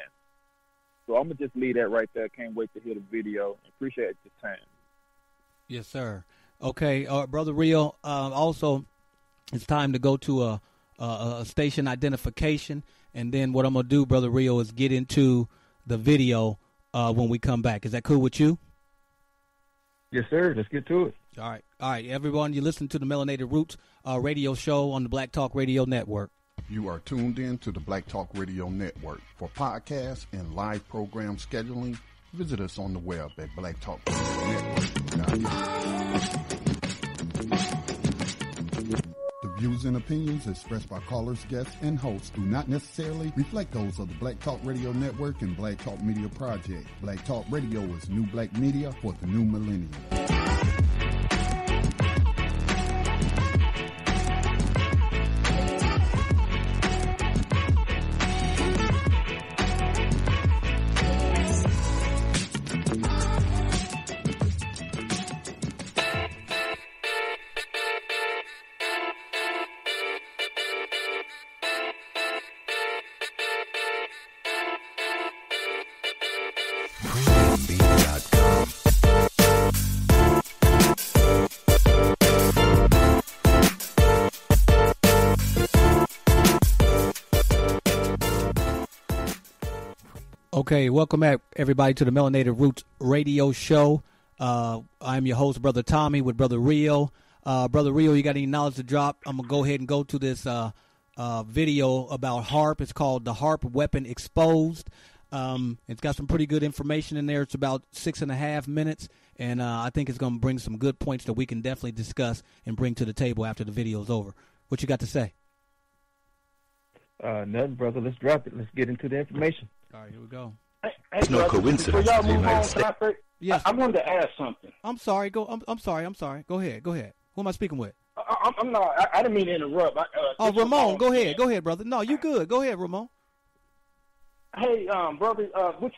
So I'm going to just leave that right there. Can't wait to hear the video. Appreciate your time. Yes, sir. Okay, Brother Rio, also it's time to go to a station identification, and then what I'm going to do, Brother Rio, is get into the video when we come back. Is that cool with you? Yes, sir. Let's get to it. All right, everyone. You listen to the Melanated Roots radio show on the Black Talk Radio Network. You are tuned in to the Black Talk Radio Network. For podcasts and live program scheduling, visit us on the web at blacktalkradionetwork.com. The views and opinions expressed by callers, guests, and hosts do not necessarily reflect those of the Black Talk Radio Network and Black Talk Media Project. Black Talk Radio is new black media for the new millennium. Okay, welcome back, everybody, to the Melanated Roots radio show. I'm your host, Brother Tommy, with Brother Rio. Brother Rio, you got any knowledge to drop? I'm going to go ahead and go to this video about HAARP. It's called The HAARP Weapon Exposed. It's got some pretty good information in there. It's about 6.5 minutes, and I think it's going to bring some good points that we can definitely discuss and bring to the table after the video's over. What you got to say? Nothing, brother. Let's drop it. Let's get into the information. All right, here we go. It's no coincidence. Y'all move on, yes. I wanted to ask something. I'm sorry. I'm sorry. Go ahead. Who am I speaking with? I'm not. I didn't mean to interrupt. Ramon. Go ahead, brother. No, you good. Go ahead, Ramon. Hey, brother. Which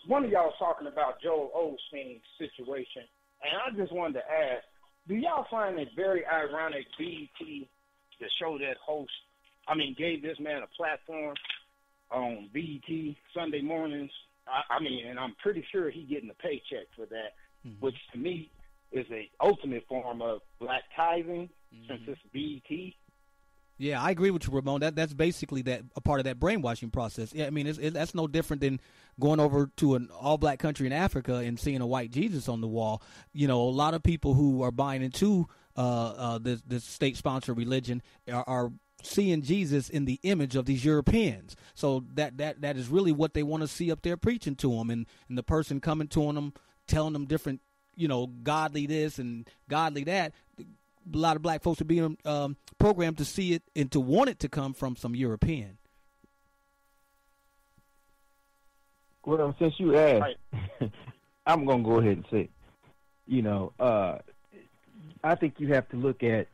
one of y'all was talking about Joel Osteen's situation? And I just wanted to ask: do y'all find it very ironic BET, the show that gave this man a platform on BET Sunday mornings? And I'm pretty sure he's getting a paycheck for that, which to me is a ultimate form of black tithing, since it's BET. Yeah, I agree with you, Ramon. That's basically a part of that brainwashing process. Yeah, I mean, that's no different than going over to an all-black country in Africa and seeing a white Jesus on the wall. You know, a lot of people who are buying into this state-sponsored religion are seeing Jesus in the image of these Europeans. So that is really what they want to see up there preaching to them, and the person coming to them, telling them different, godly this and godly that. A lot of black folks are being programmed to see it and to want it to come from some European. Well, since you asked, I'm going to go ahead and say, I think you have to look at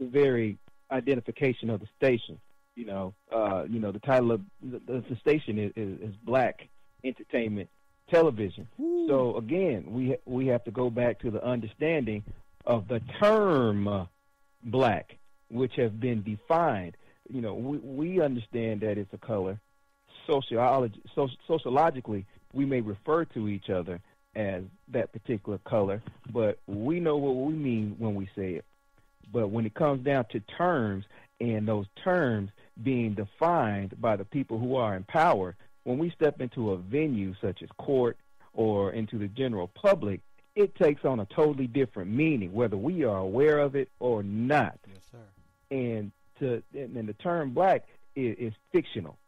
the very identification of the station. The title of the station is Black Entertainment Television. Ooh. So again, we have to go back to the understanding of the term black, which has been defined. We understand that it's a color. Sociologically, we may refer to each other as that particular color, but we know what we mean when we say it. But when it comes down to terms, and those terms being defined by the people who are in power, when we step into a venue such as court or into the general public, it takes on a totally different meaning, whether we are aware of it or not. Yes, sir. And the term black is fictional.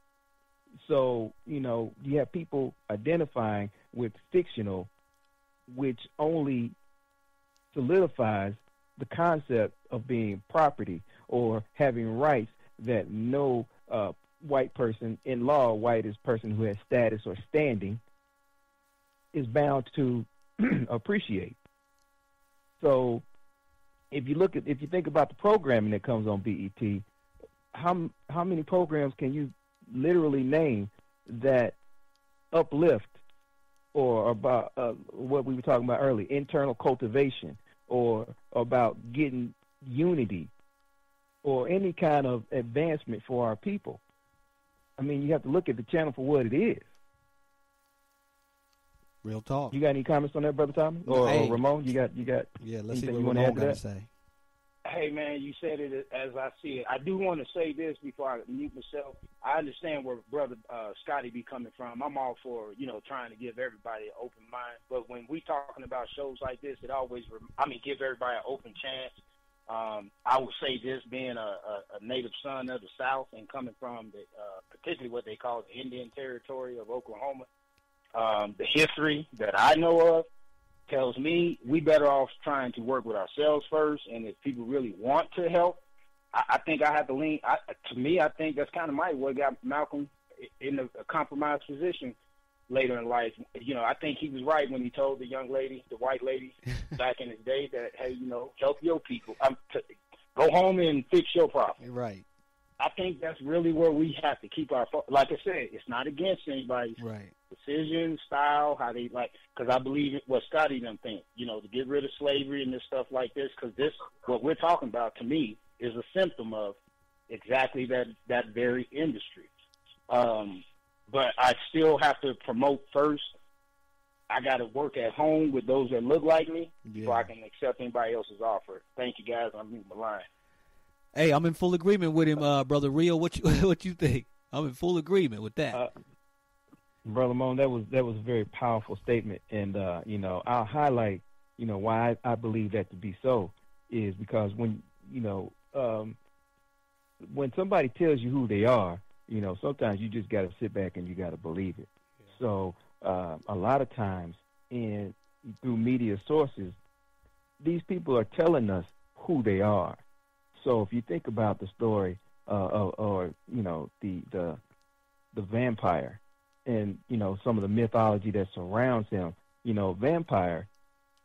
So, you have people identifying with fictional, which only solidifies the concept of being property or having rights that no white person in law, white is person who has status or standing, is bound to appreciate. So if you think about the programming that comes on BET, how many programs can you literally name that uplift or about what we were talking about earlier, internal cultivation, or about getting unity or any kind of advancement for our people? I mean, you have to look at the channel for what it is. Real talk. You got any comments on that, Brother Tommy? Or Ramon, you got yeah, let's see anything what you want to Ramon add to got that? to say. Hey, man, you said it as I see it. I do want to say this before I mute myself. I understand where Brother Scotty be coming from. I'm all for, trying to give everybody an open mind. But when we talking about shows like this, it always, give everybody an open chance. I would say this being a native son of the South and coming from particularly what they call the Indian Territory of Oklahoma, the history that I know of tells me we better off trying to work with ourselves first. And if people really want to help, I think I have to lean. I think that's kind of what got Malcolm in a compromised position later in life. I think he was right when he told the young lady, the white lady, back in his day that, hey, help your people. Go home and fix your problem. Right. I think that's really where we have to keep our, like I said, it's not against anybody's decision, style, how they because I believe what Scotty and them think, to get rid of slavery and this stuff like this, because what we're talking about, to me, is a symptom of exactly that very industry. But I still have to promote first. I got to work at home with those that look like me before I can accept anybody else's offer. Thank you, guys. I'm moving my line. Hey, I'm in full agreement with him, Brother Rio. What you think? I'm in full agreement with that. Brother Moan, that was a very powerful statement, and I'll highlight why I believe that to be so is because when somebody tells you who they are, sometimes you just got to sit back and you got to believe it. Yeah. So a lot of times through media sources, these people are telling us who they are. So if you think about the story or the vampire and, some of the mythology that surrounds him, vampire,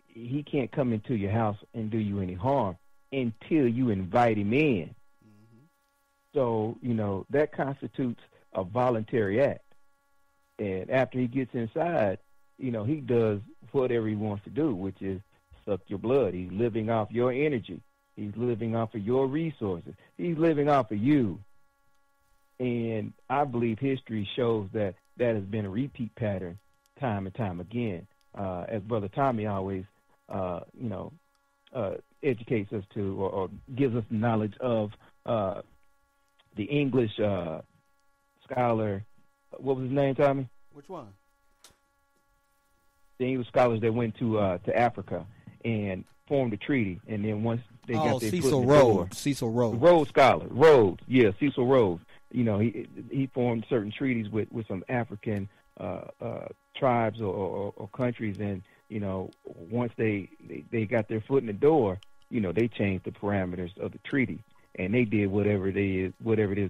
he can't come into your house and do you any harm until you invite him in. Mm-hmm. So, that constitutes a voluntary act. And after he gets inside, he does whatever he wants to do, which is suck your blood. He's living off your energy. He's living off of your resources. He's living off of you. And I believe history shows that has been a repeat pattern time and time again. As Brother Tommy always, educates us to or gives us the knowledge of the English scholar. What was his name, Tommy? Which one? The English scholars that went to Africa and formed a treaty, and then once they got their foot in the door, Cecil Rhodes. Rhodes scholar. Rhodes, yeah, Cecil Rhodes. He formed certain treaties with some African tribes or countries, and once they got their foot in the door, they changed the parameters of the treaty, and they did whatever it is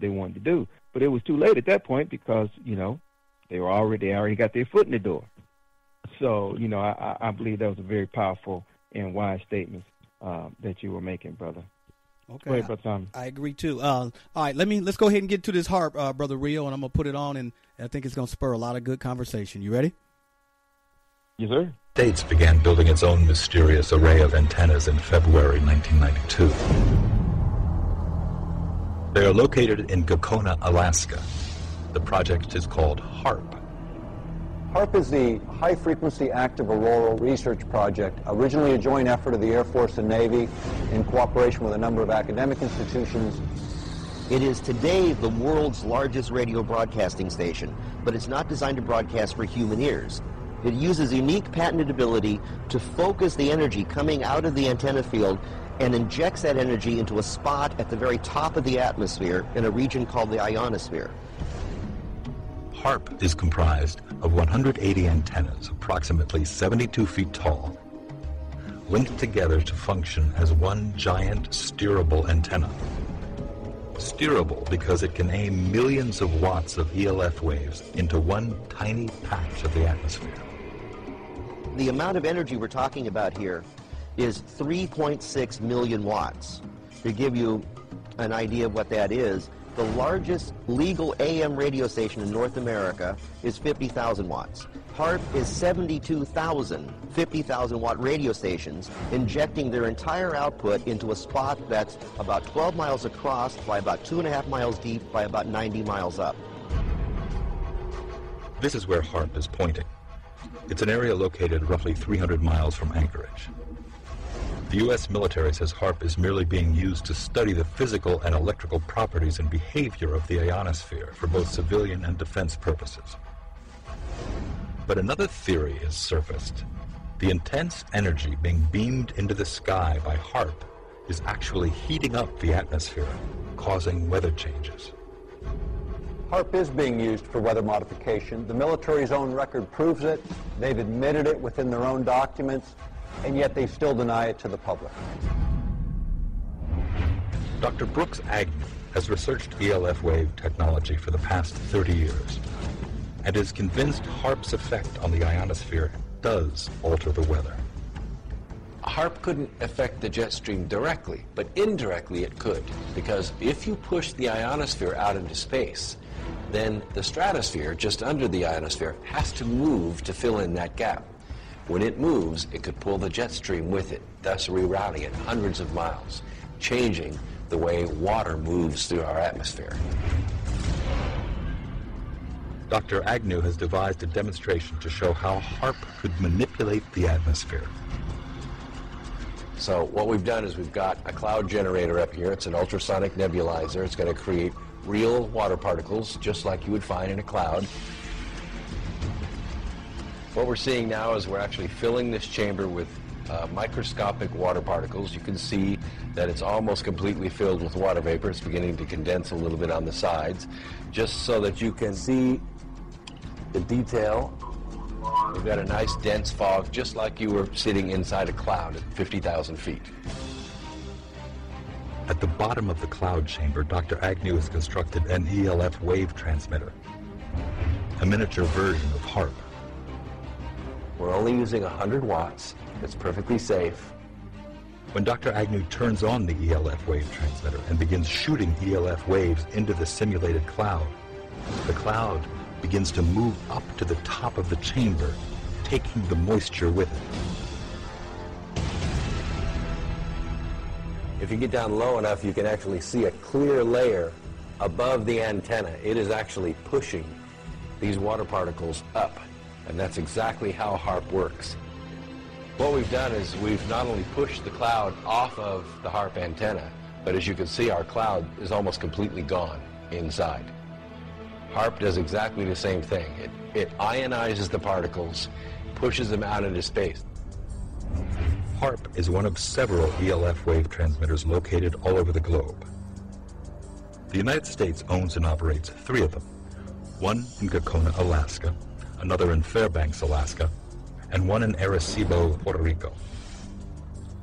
they wanted to do. But it was too late at that point because they already got their foot in the door. So I believe that was a very powerful and wise statements that you were making, brother. Okay, go ahead, Brother Tommy. I agree too. All right, let's go ahead and get to this HAARP, Brother Rio, and I'm gonna put it on, and I think it's gonna spur a lot of good conversation. You ready? Yes, sir. States began building its own mysterious array of antennas in February 1992. They are located in Gakona, Alaska. The project is called HAARP. HAARP is the High Frequency Active Auroral Research Project, originally a joint effort of the Air Force and Navy in cooperation with a number of academic institutions. It is today the world's largest radio broadcasting station, but it's not designed to broadcast for human ears. It uses unique patented ability to focus the energy coming out of the antenna field and injects that energy into a spot at the very top of the atmosphere in a region called the ionosphere. HAARP is comprised of 180 antennas, approximately 72 feet tall, linked together to function as one giant steerable antenna. Steerable because it can aim millions of watts of ELF waves into one tiny patch of the atmosphere. The amount of energy we're talking about here is 3.6 million watts. To give you an idea of what that is, the largest legal AM radio station in North America is 50,000 watts. HAARP is 72,000 50,000 watt radio stations injecting their entire output into a spot that's about 12 miles across by about 2.5 miles deep by about 90 miles up. This is where HAARP is pointing. It's an area located roughly 300 miles from Anchorage. The U.S. military says HAARP is merely being used to study the physical and electrical properties and behavior of the ionosphere for both civilian and defense purposes. But another theory has surfaced. The intense energy being beamed into the sky by HAARP is actually heating up the atmosphere, causing weather changes. HAARP is being used for weather modification. The military's own record proves it. They've admitted it within their own documents, and yet they still deny it to the public. Dr. Brooks Agnew has researched ELF wave technology for the past 30 years and is convinced HAARP's effect on the ionosphere does alter the weather. HAARP couldn't affect the jet stream directly, but indirectly it could, because if you push the ionosphere out into space, then the stratosphere just under the ionosphere has to move to fill in that gap. When it moves, it could pull the jet stream with it, thus rerouting it hundreds of miles, changing the way water moves through our atmosphere. Dr. Agnew has devised a demonstration to show how HAARP could manipulate the atmosphere. So what we've done is we've got a cloud generator up here. It's an ultrasonic nebulizer. It's going to create real water particles, just like you would find in a cloud. What we're seeing now is we're actually filling this chamber with microscopic water particles. You can see that it's almost completely filled with water vapor. It's beginning to condense a little bit on the sides, just so that you can see the detail. We've got a nice dense fog, just like you were sitting inside a cloud at 50,000 feet. At the bottom of the cloud chamber, Dr. Agnew has constructed an ELF wave transmitter, a miniature version of HAARP. We're only using 100 watts. It's perfectly safe. When Dr. Agnew turns on the ELF wave transmitter and begins shooting ELF waves into the simulated cloud, the cloud begins to move up to the top of the chamber, taking the moisture with it. If you get down low enough, you can actually see a clear layer above the antenna. It is actually pushing these water particles up, and that's exactly how HAARP works. What we've done is we've not only pushed the cloud off of the HAARP antenna, but as you can see, our cloud is almost completely gone inside. HAARP does exactly the same thing. It ionizes the particles, pushes them out into space. HAARP is one of several ELF wave transmitters located all over the globe. The United States owns and operates 3 of them, one in Gacona, Alaska, another in Fairbanks, Alaska, and one in Arecibo, Puerto Rico.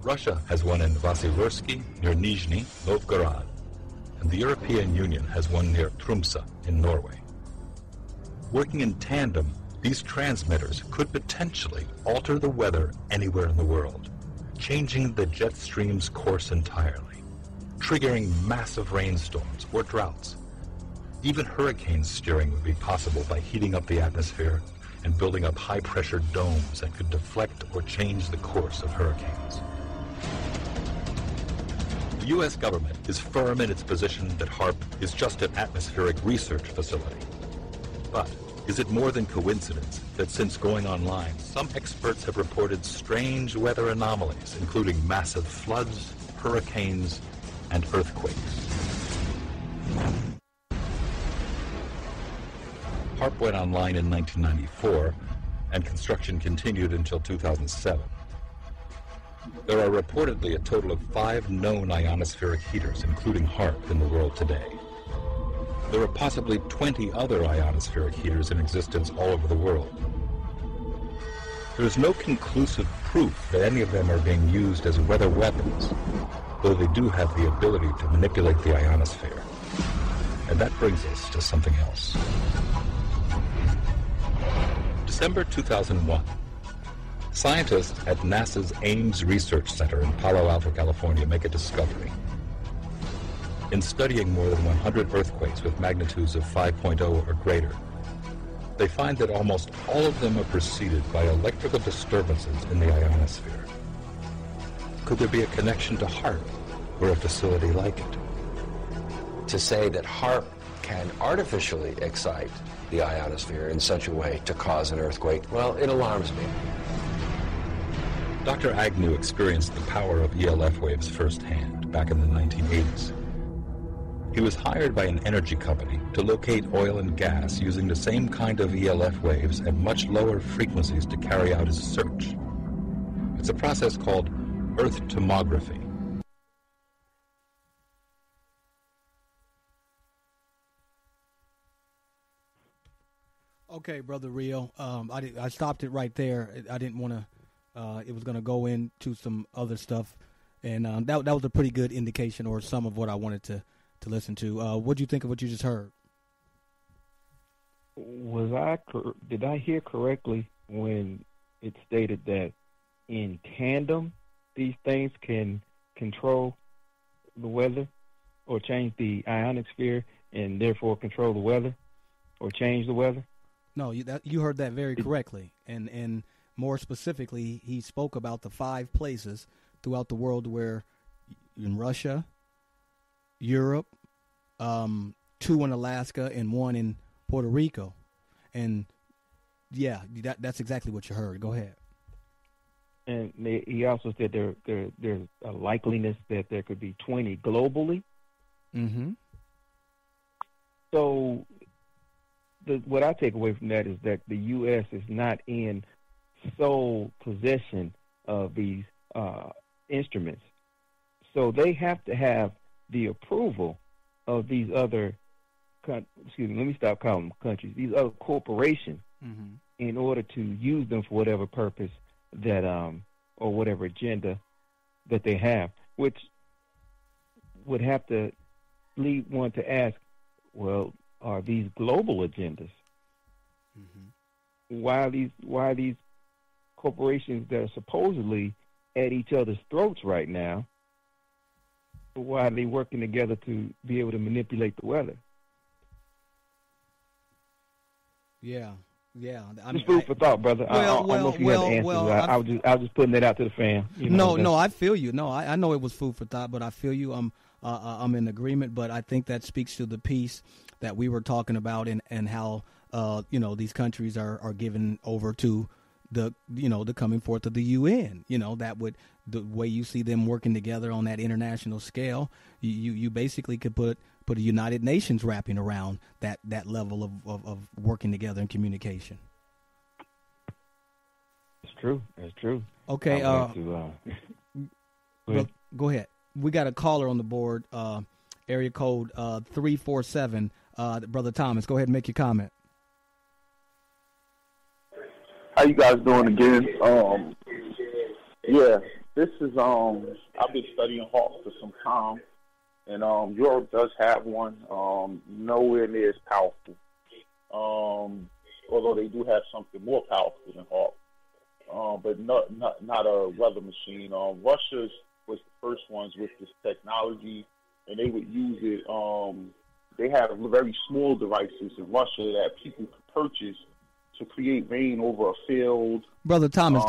Russia has one in Vasilersky near Nizhny Novgorod, and the European Union has one near Tromsø in Norway. Working in tandem, these transmitters could potentially alter the weather anywhere in the world, changing the jet stream's course entirely, triggering massive rainstorms or droughts. Even hurricane steering would be possible by heating up the atmosphere and building up high-pressure domes that could deflect or change the course of hurricanes. The U.S. government is firm in its position that HAARP is just an atmospheric research facility. But is it more than coincidence that since going online, some experts have reported strange weather anomalies, including massive floods, hurricanes, and earthquakes? HAARP went online in 1994, and construction continued until 2007. There are reportedly a total of 5 known ionospheric heaters, including HAARP, in the world today. There are possibly 20 other ionospheric heaters in existence all over the world. There is no conclusive proof that any of them are being used as weather weapons, though they do have the ability to manipulate the ionosphere. And that brings us to something else. December 2001. Scientists at NASA's Ames Research Center in Palo Alto, California make a discovery. In studying more than 100 earthquakes with magnitudes of 5.0 or greater, they find that almost all of them are preceded by electrical disturbances in the ionosphere. Could there be a connection to HAARP or a facility like it? To say that HAARP can artificially excite the ionosphere in such a way to cause an earthquake, well, it alarms me. Dr. Agnew experienced the power of ELF waves firsthand back in the 1980s. He was hired by an energy company to locate oil and gas using the same kind of ELF waves at much lower frequencies to carry out his search. It's a process called Earth tomography. Okay, Brother Rio. I stopped it right there. I didn't want to. It was going to go into some other stuff, and that was a pretty good indication, or some of what I wanted to listen to. What do you think of what you just heard? Did I hear correctly when it stated that in tandem these things can control the weather, or change the ionic sphere, and therefore control the weather, or change the weather? No, you heard that very correctly, and more specifically, he spoke about the 5 places throughout the world where, in Russia, Europe, 2 in Alaska, and 1 in Puerto Rico, and yeah, that's exactly what you heard. Go ahead. And he also said there's a likeliness that there could be 20 globally. Mm-hmm. So what I take away from that is that the U.S. is not in sole possession of these instruments. So they have to have the approval of these other, let me stop calling them countries, these other corporations, mm-hmm. in order to use them for whatever purpose that, or whatever agenda that they have, which would have to lead one to ask, well, are these global agendas? Mm-hmm. Why are these corporations that are supposedly at each other's throats right now, why are they working together to be able to manipulate the weather? Yeah. Just food for thought, brother. I don't know if you have the answers. I was just putting that out to the fan. No, I feel you. No, I know it was food for thought, but I feel you. I'm in agreement, but I think that speaks to the piece that we were talking about, and how these countries are given over to the coming forth of the UN. The way you see them working together on that international scale, you basically could put a United Nations wrapping around that level of working together and communication. That's true. Okay. Go ahead. We got a caller on the board, area code 347. Brother Thomas, go ahead and make your comment. How you guys doing again? This is I've been studying HAARP for some time, and Europe does have one. Nowhere near as powerful. Although they do have something more powerful than HAARP, but not a weather machine. Russia's was the first ones with this technology, and they would use it. They had very small devices in Russia that people could purchase to create rain over a field. Brother Thomas,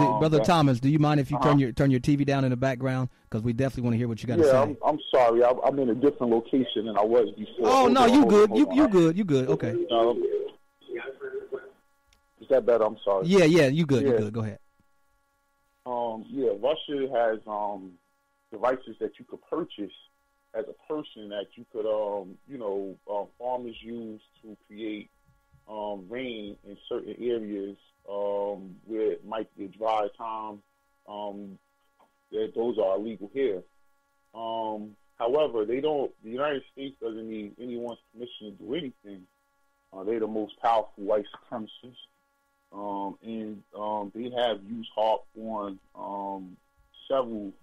Thomas, do you mind if you turn your TV down in the background? Because we definitely want to hear what you got to say. I'm sorry. I'm in a different location than I was before. Oh, no, you good. You good. Okay. Is that better? I'm sorry. Yeah, you good. You good. Go ahead. Russia has devices that you could purchase as a person that you could, farmers use to create rain in certain areas where it might be a dry time. Those are illegal here. However, the United States doesn't need anyone's permission to do anything. They're the most powerful white supremacists. And they have used HAARP on several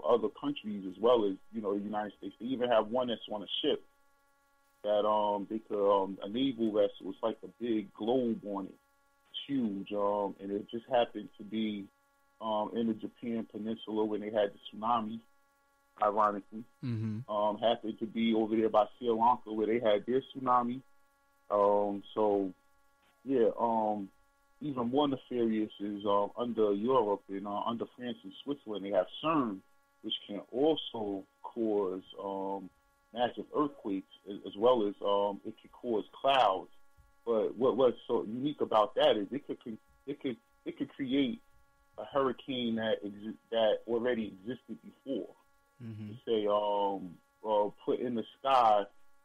other countries as well as, the United States. They even have one that's on a ship that they could, a naval vessel. It's like a big globe on it. It's huge. And it just happened to be in the Japan Peninsula when they had the tsunami, ironically. Mm-hmm. Happened to be over there by Sri Lanka where they had their tsunami. Even more nefarious is under Europe and under France and Switzerland. They have CERN, which can also cause massive earthquakes, as well as it can cause clouds. But what's so unique about that is it could create a hurricane that already existed before. To say, put in the sky,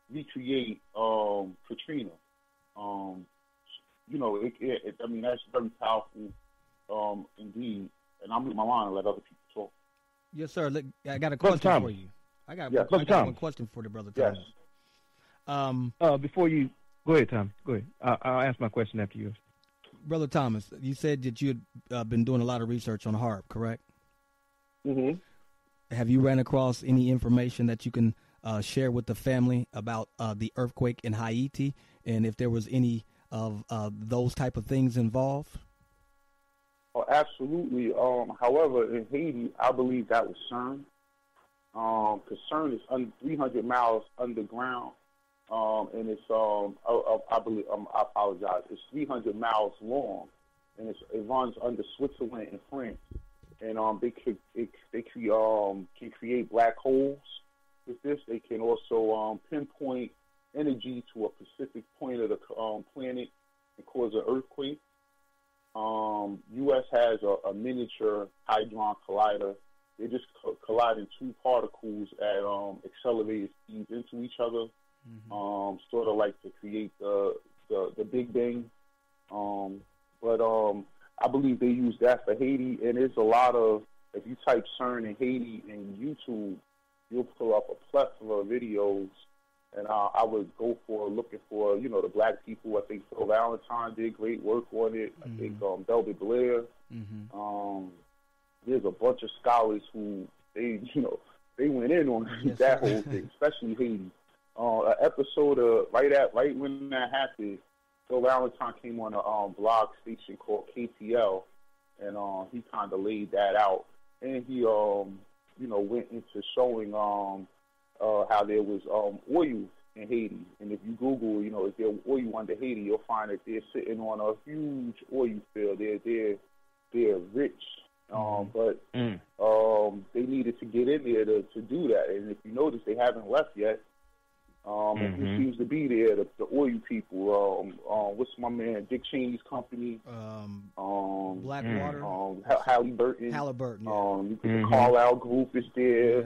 recreate Katrina. You know, I mean, that's very powerful, indeed. And I'll mute my line and let other people talk. Yes, sir. Look, I got a question for you. I got one question for the Brother Thomas. Yes. Before you go ahead, Tom. Go ahead. I'll ask my question after yours. Brother Thomas, you said that you had been doing a lot of research on HAARP, correct? Mm-hmm. Have you ran across any information that you can share with the family about the earthquake in Haiti, and if there was any of those type of things involved? Oh, absolutely. However, in Haiti, I believe that was CERN. Because CERN is 300 miles underground, and it's I believe I apologize. It's 300 miles long, and it runs under Switzerland and France. And they can create black holes with this. They can also pinpoint energy to a specific point of the planet and cause an earthquake. U.S. has a miniature hadron collider. They just colliding two particles at accelerated speeds into each other, sort of like to create the Big Bang. But I believe they use that for Haiti, and there's a lot of, if you type CERN in Haiti in YouTube, you'll pull up a plethora of videos, and I would go for looking for, you know, the black people. I think Phil Valentine did great work on it. I think Delbert Blair. There's a bunch of scholars who they went in on that whole thing, especially Haiti. An episode of right when that happened, Phil Valentine came on a blog station called KTL, and he kind of laid that out, and he went into showing how there was oil in Haiti, and if you Google, is there oil under Haiti, you'll find that they're sitting on a huge oil field. They're rich. But they needed to get in there to do that. And if you notice, they haven't left yet. And who seems to be there? The oil people. What's my man? Dick Cheney's company. Blackwater. Halliburton. Halliburton. Yeah. The Carlyle Group is there.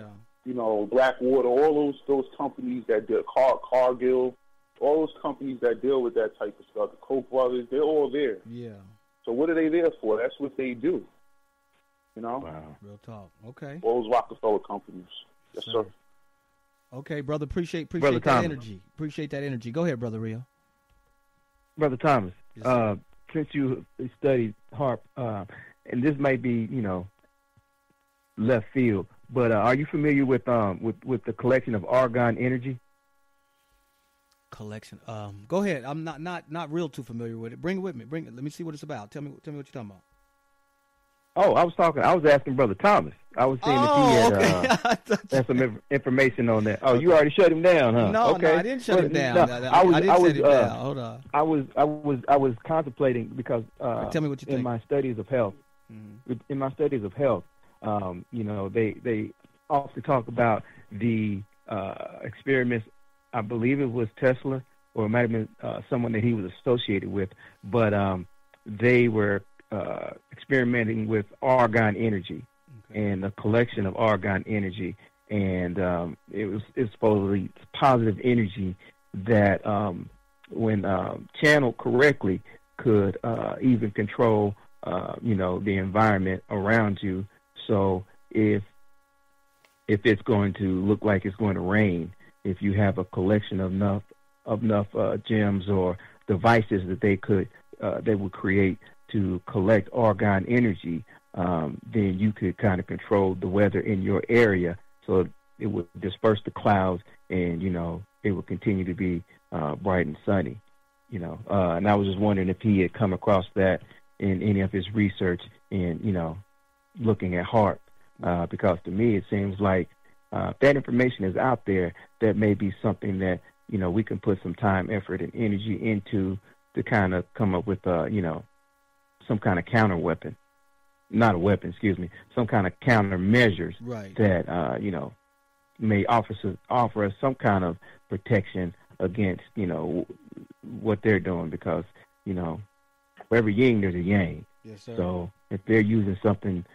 Yeah. Blackwater. All those companies that deal, Cargill. All those companies that deal with that type of stuff. The Koch brothers. They're all there. Yeah. So what are they there for? That's what they do. Wow. Real talk. Okay. All those Rockefeller companies. Yes, sir. Okay, brother. Appreciate brother that Thomas. energy. Appreciate that energy. Go ahead, Brother Rio. Brother Thomas, Yes, since you studied HAARP, and this might be, left field, but are you familiar with the collection of argon energy? Collection. Go ahead. I'm not real too familiar with it. Bring it with me. Bring it. Let me see what it's about. Tell me what you're talking about. Oh, I was asking Brother Thomas. I was seeing if he had some information on that. Oh, you already shut him down, huh? No, okay. no, I didn't shut him down. I didn't shut him down. Hold on. I was contemplating because tell me what you think. In my studies of health, they often talk about the experiments. I believe it was Tesla, or it might have been someone that he was associated with, but they were experimenting with argon energy and the collection of argon energy, and it's supposedly positive energy that when channeled correctly could even control the environment around you. So if it's going to look like it's going to rain, if you have a collection of enough gems or devices that they would create to collect argon energy, then you could kind of control the weather in your area, so it would disperse the clouds, and it would continue to be bright and sunny. And I was just wondering if he had come across that in any of his research in looking at HAARP, because to me it seems like if that information is out there, that may be something that we can put some time, effort, and energy into to kind of come up with some kind of counter weapon, not a weapon, some kind of countermeasures that may offer us some kind of protection against what they're doing, because wherever yin, there's a yang. Yes, sir. So if they're using something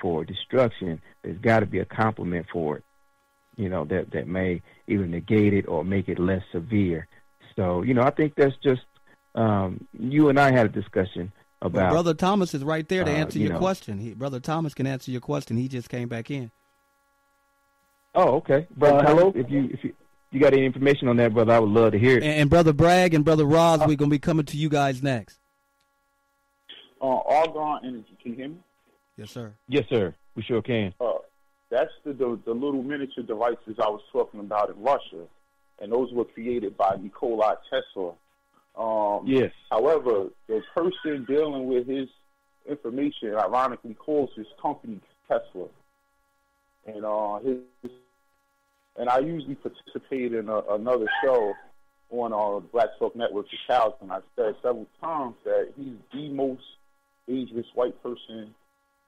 for destruction, there's got to be a complement for it, that may either negate it or make it less severe. So, I think that's just, you and I had a discussion about. Well, Brother Thomas is right there to answer your question. Brother Thomas can answer your question. He just came back in. Oh, okay. Brother, hello. If you got any information on that, brother, I would love to hear it. And Brother Bragg and Brother Roz, we're going to be coming to you guys next. Argon energy, can you hear me? Yes, sir. Yes, sir. We sure can. That's the little miniature devices I was talking about in Russia, and those were created by Nikola Tesla. Yes. However, the person dealing with his information ironically calls his company Tesla, and I usually participate in another show on Black Talk Network, The Cows, and I've said several times that he's the most dangerous white person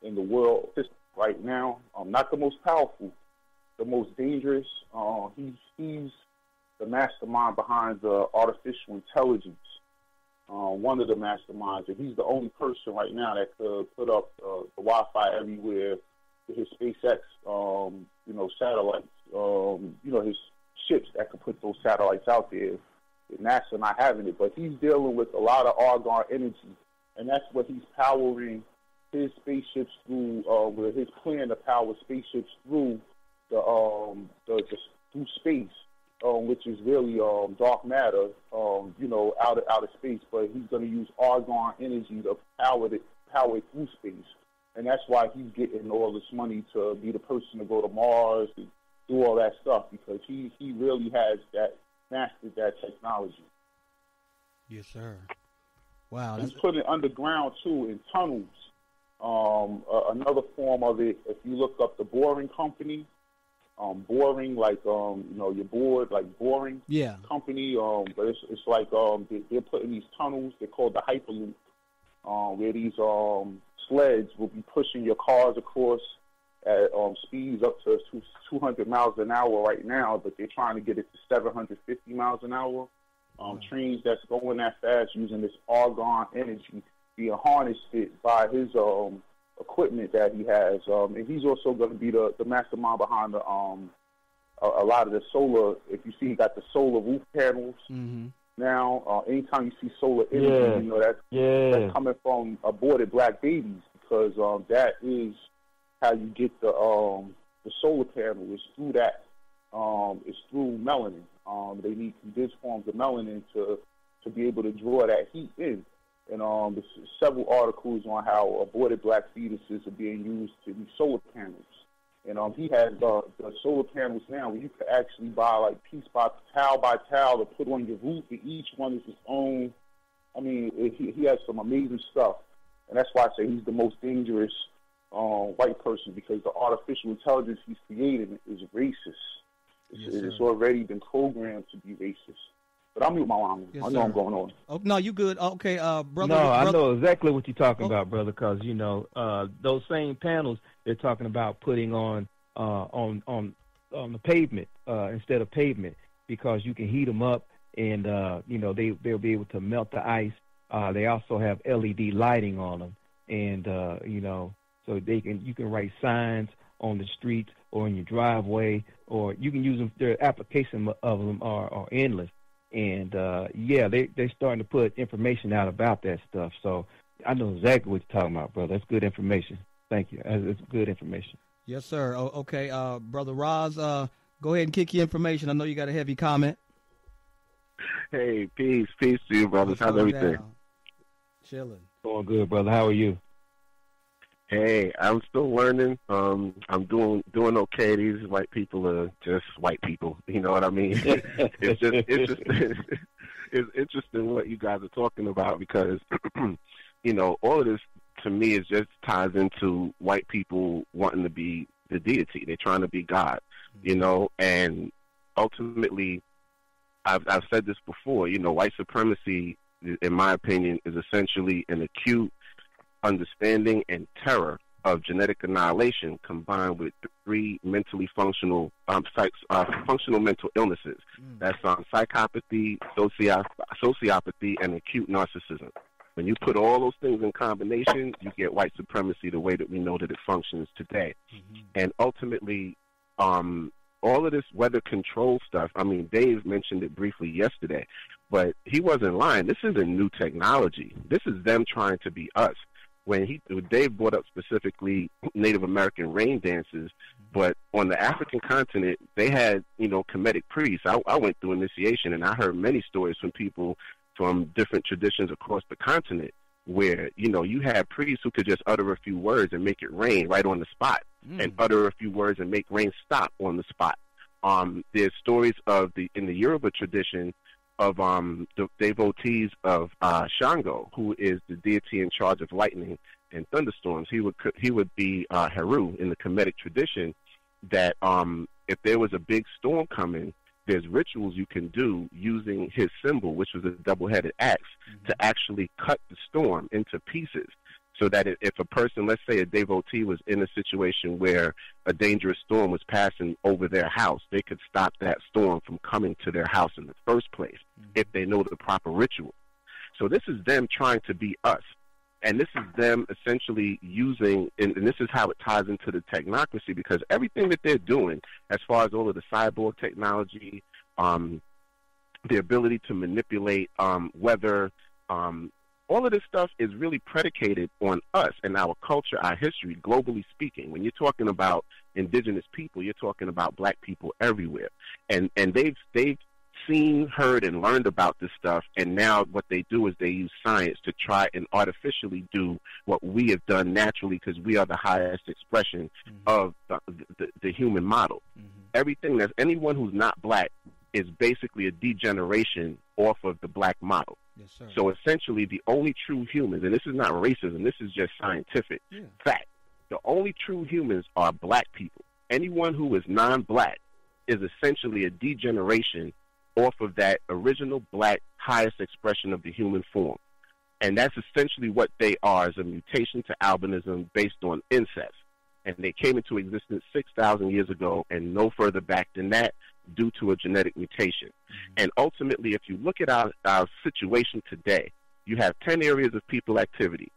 in the world right now. Not the most powerful, the most dangerous. He's the mastermind behind the artificial intelligence. One of the masterminds, and he's the only person right now that could put up the Wi-Fi everywhere with his SpaceX, satellites. His ships that could put those satellites out there. NASA not having it, but he's dealing with a lot of argon energy, and that's what he's powering his spaceships through. With his plan to power spaceships through through space, which is really dark matter, out of space. But he's going to use argon energy to power it through space, and that's why he's getting all this money to be the person to go to Mars and do all that stuff, because he really has mastered that technology. Yes, sir. Wow. He's put it underground too, in tunnels. Another form of it, if you look up the Boring Company, boring like you're bored, like boring company. But it's like they're putting these tunnels. They're called the Hyperloop, where these sleds will be pushing your cars across at speeds up to 200 miles an hour right now, but they're trying to get it to 750 miles an hour. Trains that's going that fast using this argon energy being harnessed by his equipment that he has. And he's also going to be the mastermind behind a lot of the solar. If you see, he got the solar roof panels. Mm-hmm. Now, anytime you see solar energy, that's coming from aborted black babies, because that is how you get the solar panel. Is through that. It's through melanin. They need condensed forms of melanin to be able to draw that heat in. And there's several articles on how aborted black fetuses are being used to be solar panels. And he has the solar panels now where you can actually buy like piece by tile to put on your roof, and each one is its own. I mean, he has some amazing stuff, and that's why I say he's the most dangerous white person, because the artificial intelligence he's created is racist. It's already been programmed to be racist. But I'll mute my line. Yes, I know I'm going on. Oh, no, you good. Okay, brother. No, I know exactly what you're talking about, brother, because, those same panels they're talking about putting on the pavement instead of pavement, because you can heat them up and, they'll be able to melt the ice. They also have LED lighting on them. And, so you can write signs on the streets or in your driveway, or you can use them. Their application of them are endless. And, they're starting to put information out about that stuff. So I know exactly what you're talking about, brother. That's good information. Thank you. It's good information. Yes, sir. Okay, Brother Roz, go ahead and kick your information. I know you got a heavy comment. Hey, peace to you, brothers. How's everything? Chilling. Going good, brother. How are you? Hey, I'm still learning. I'm doing okay. These white people are just white people. You know what I mean? It's interesting what you guys are talking about, because all of this to me is just ties into white people wanting to be the deity. They're trying to be God, and ultimately, I've said this before. White supremacy, in my opinion, is essentially an acute understanding and terror of genetic annihilation combined with three mentally functional mental illnesses. That's psychopathy, sociopathy, and acute narcissism. When you put all those things in combination, you get white supremacy the way that we know that it functions today. And ultimately, all of this weather control stuff, I mean, Dave mentioned it briefly yesterday, but he wasn't lying. This isn't new technology. This is them trying to be us. When Dave brought up specifically Native American rain dances, but on the African continent, they had, Kemetic priests. I went through initiation, and I heard many stories from people from different traditions across the continent where, you had priests who could just utter a few words and make it rain right on the spot, and utter a few words and make rain stop on the spot. There's stories in the Yoruba tradition of the devotees of Shango, who is the deity in charge of lightning and thunderstorms. He would be Heru in the Kemetic tradition, that if there was a big storm coming, there's rituals you can do using his symbol, which was a double-headed axe, to actually cut the storm into pieces. So that if a person, let's say a devotee, was in a situation where a dangerous storm was passing over their house, they could stop that storm from coming to their house in the first place if they know the proper ritual. So this is them trying to be us. And this is them essentially using, and this is how it ties into the technocracy, because everything that they're doing, as far as all of the cyborg technology, the ability to manipulate weather, all of this stuff is really predicated on us and our culture, our history, globally speaking. When you're talking about indigenous people, you're talking about black people everywhere. And they've seen, heard, and learned about this stuff, and now what they do is they use science to try and artificially do what we have done naturally, because we are the highest expression of the human model. Everything that's anyone who's not black is basically a degeneration off of the black model. Yes, sir. So essentially the only true humans, and this is not racism, this is just scientific fact, the only true humans are black people. Anyone who is non-black is essentially a degeneration off of that original black highest expression of the human form. And that's essentially what they are, is a mutation to albinism based on incest. And they came into existence 6,000 years ago and no further back than that, due to a genetic mutation. And ultimately, if you look at our situation today, you have 10 areas of people activity: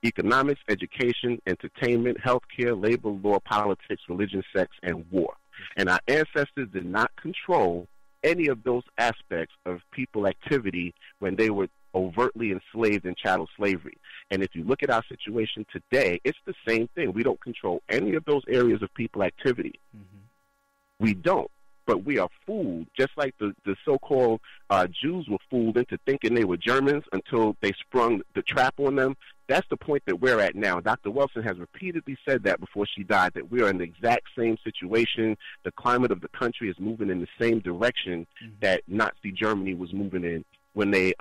economics, education, entertainment, healthcare, labor, law, politics, religion, sex, and war. And our ancestors did not control any of those aspects of people activity when they were overtly enslaved in chattel slavery. And if you look at our situation today, it's the same thing. We don't control any of those areas of people activity. We don't. But we are fooled, just like the so-called Jews were fooled into thinking they were Germans until they sprung the trap on them. That's the point that we're at now. Dr. Wilson has repeatedly said that before she died, that we are in the exact same situation. The climate of the country is moving in the same direction that Nazi Germany was moving in when they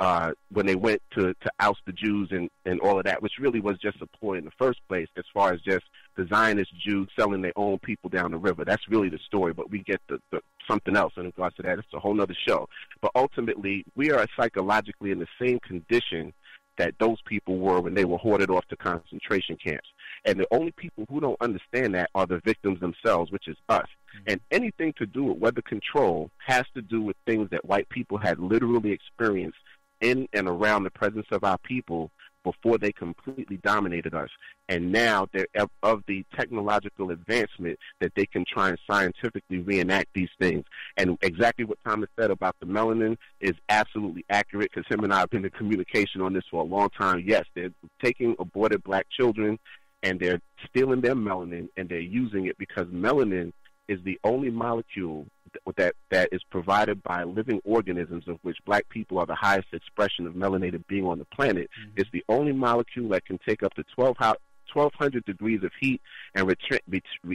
went to oust the Jews and all of that, which really was just a ploy in the first place, as far as just the Zionist Jews selling their own people down the river. That's really the story, but we get the something else in regards to that. It's a whole nother show. But ultimately, we are psychologically in the same condition that those people were when they were hoarded off to concentration camps. And the only people who don't understand that are the victims themselves, which is us. And anything to do with weather control has to do with things that white people had literally experienced in and around the presence of our people before they completely dominated us. And now they're of the technological advancement that they can try and scientifically reenact these things. And exactly what Thomas said about the melanin is absolutely accurate, because him and I have been in communication on this for a long time. Yes, they're taking aborted black children and they're stealing their melanin, and they're using it because melanin is the only molecule that is provided by living organisms, of which black people are the highest expression of melanated being on the planet. It's the only molecule that can take up to 1,200 degrees of heat and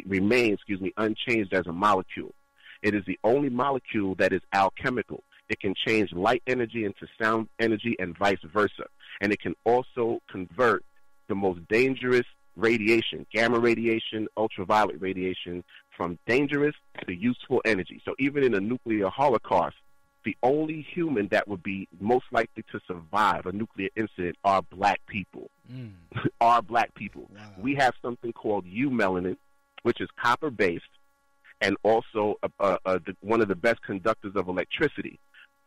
remain unchanged as a molecule. It is the only molecule that is alchemical. It can change light energy into sound energy and vice versa. And it can also convert the most dangerous radiation, gamma radiation, ultraviolet radiation, from dangerous to useful energy. So even in a nuclear holocaust, the only human that would be most likely to survive a nuclear incident are black people. Are black people. Wow. We have something called U-melanin, which is copper-based, and also one of the best conductors of electricity.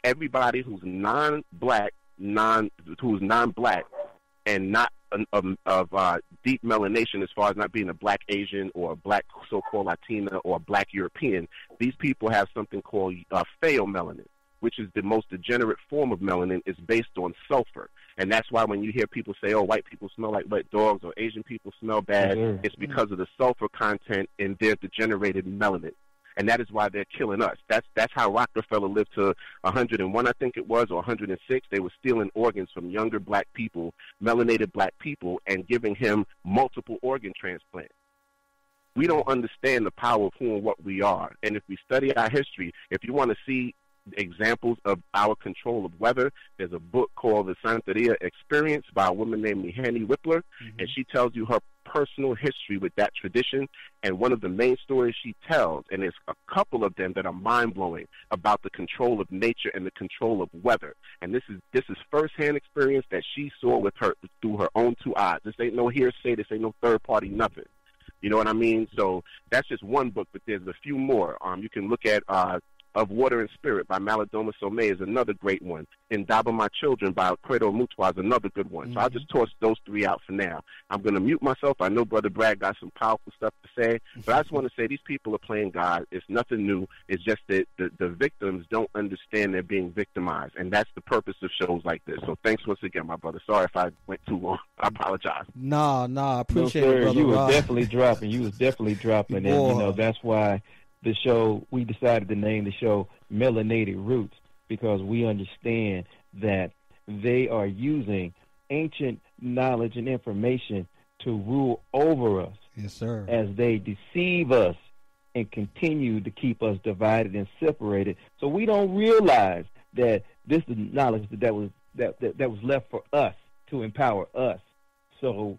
Everybody who's non-black and not deep melanation as far as not being a black Asian or a black so-called Latina or a black European. These people have something called pheomelanin, which is the most degenerate form of melanin. Is based on sulfur. And that's why when you hear people say, oh, white people smell like wet dogs or Asian people smell bad, it's because of the sulfur content in their degenerated melanin. And that is why they're killing us. That's how Rockefeller lived to 101, I think it was, or 106. They were stealing organs from younger black people, melanated black people, and giving him multiple organ transplants. We don't understand the power of who and what we are. And if we study our history, if you want to see examples of our control of weather, there's a book called The Santeria Experience by a woman named Mihani Whippler, and she tells you her personal history with that tradition. And one of the main stories she tells, and there's a couple of them that are mind-blowing, about the control of nature and the control of weather. And this is firsthand experience that she saw with her through her own two eyes. This ain't no hearsay, this ain't no third party nothing. You know what I mean? So that's just one book, but there's a few more. You can look at Of Water and Spirit by Malidoma Somé is another great one. Indaba My Children by Alfredo Mutwa is another good one. So I'll just toss those three out for now. I'm going to mute myself. I know Brother Bragg got some powerful stuff to say, but I just want to say these people are playing God. It's nothing new. It's just that the victims don't understand they're being victimized, and that's the purpose of shows like this. So thanks once again, my brother. Sorry if I went too long. I apologize. Nah, I appreciate it, brother. You was definitely dropping. And, you know, that's why the show, we decided to name the show Melanated Roots, because we understand that they are using ancient knowledge and information to rule over us. Yes, sir. As they deceive us and continue to keep us divided and separated. So we don't realize that this is knowledge that was left for us to empower us. So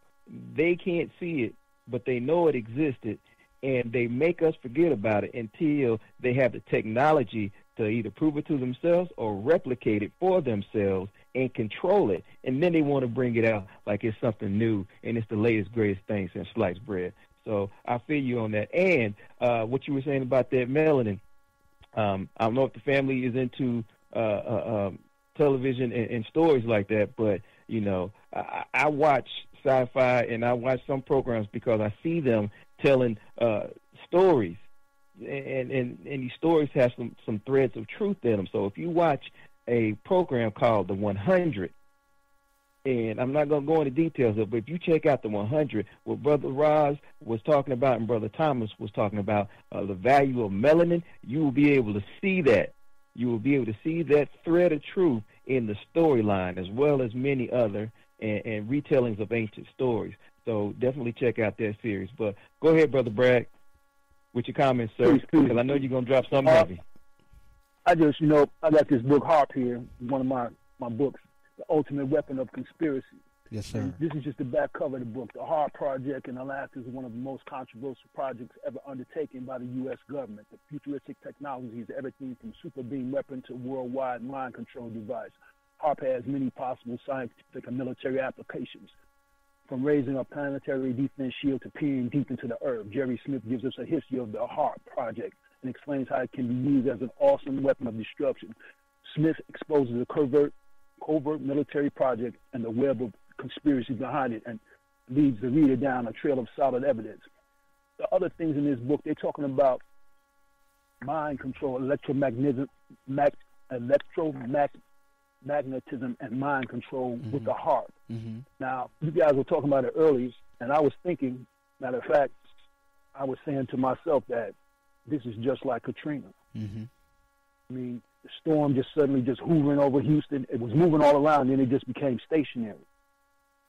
they can't see it, but they know it existed, and they make us forget about it until they have the technology to either prove it to themselves or replicate it for themselves and control it. And then they want to bring it out like it's something new and it's the latest, greatest thing since sliced bread. So I feel you on that. And what you were saying about that melanin, I don't know if the family is into television and stories like that, but, you know, I watch sci-fi and I watch some programs because I see them telling stories, and these stories have some threads of truth in them. So if you watch a program called The 100, and I'm not going to go into details of it, but if you check out The 100, what Brother Roz was talking about and Brother Thomas was talking about, the value of melanin, you will be able to see that. You will be able to see that thread of truth in the storyline, as well as many other and retellings of ancient stories. So definitely check out that series. But go ahead, Brother Bragg, with your comments, sir, because I know you're going to drop something heavy. I just, you know, I got this book, HAARP, here, one of my books, The Ultimate Weapon of Conspiracy. Yes, sir. And this is just the back cover of the book. The HAARP project in Alaska is one of the most controversial projects ever undertaken by the U.S. government. The futuristic technologies, everything from super beam weapon to worldwide mind control device. HAARP has many possible scientific and military applications, from raising a planetary defense shield to peering deep into the earth. Jerry Smith gives us a history of the HAARP project and explains how it can be used as an awesome weapon of destruction. Smith exposes a covert military project and the web of conspiracy behind it, and leads the reader down a trail of solid evidence. The other things in this book, they're talking about mind control, magnetism and mind control with the heart. Now, you guys were talking about it earlier, and I was thinking, matter of fact, I was saying to myself that this is just like Katrina. I mean, the storm just suddenly just hoovering over Houston. It was moving all around, and then it just became stationary.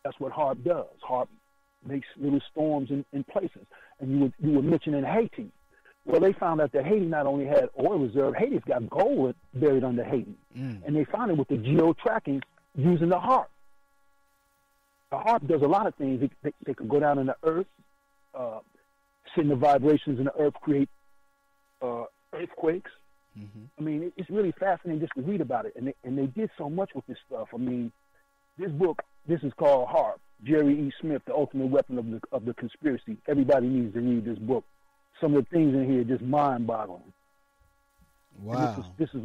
That's what HAARP does. HAARP makes little storms in places. And you were mentioning Haiti. Well, they found out that Haiti not only had oil reserve, Haiti's got gold buried under Haiti. And they found it with the geo-tracking using the HAARP. The HAARP does a lot of things. They can go down in the earth, send the vibrations in the earth, create earthquakes. I mean, it's really fascinating just to read about it. And they did so much with this stuff. I mean, this book, this is called HAARP, Jerry E. Smith, The Ultimate Weapon of the Conspiracy. Everybody needs to read this book. Some of the things in here are just mind-boggling. Wow. And this is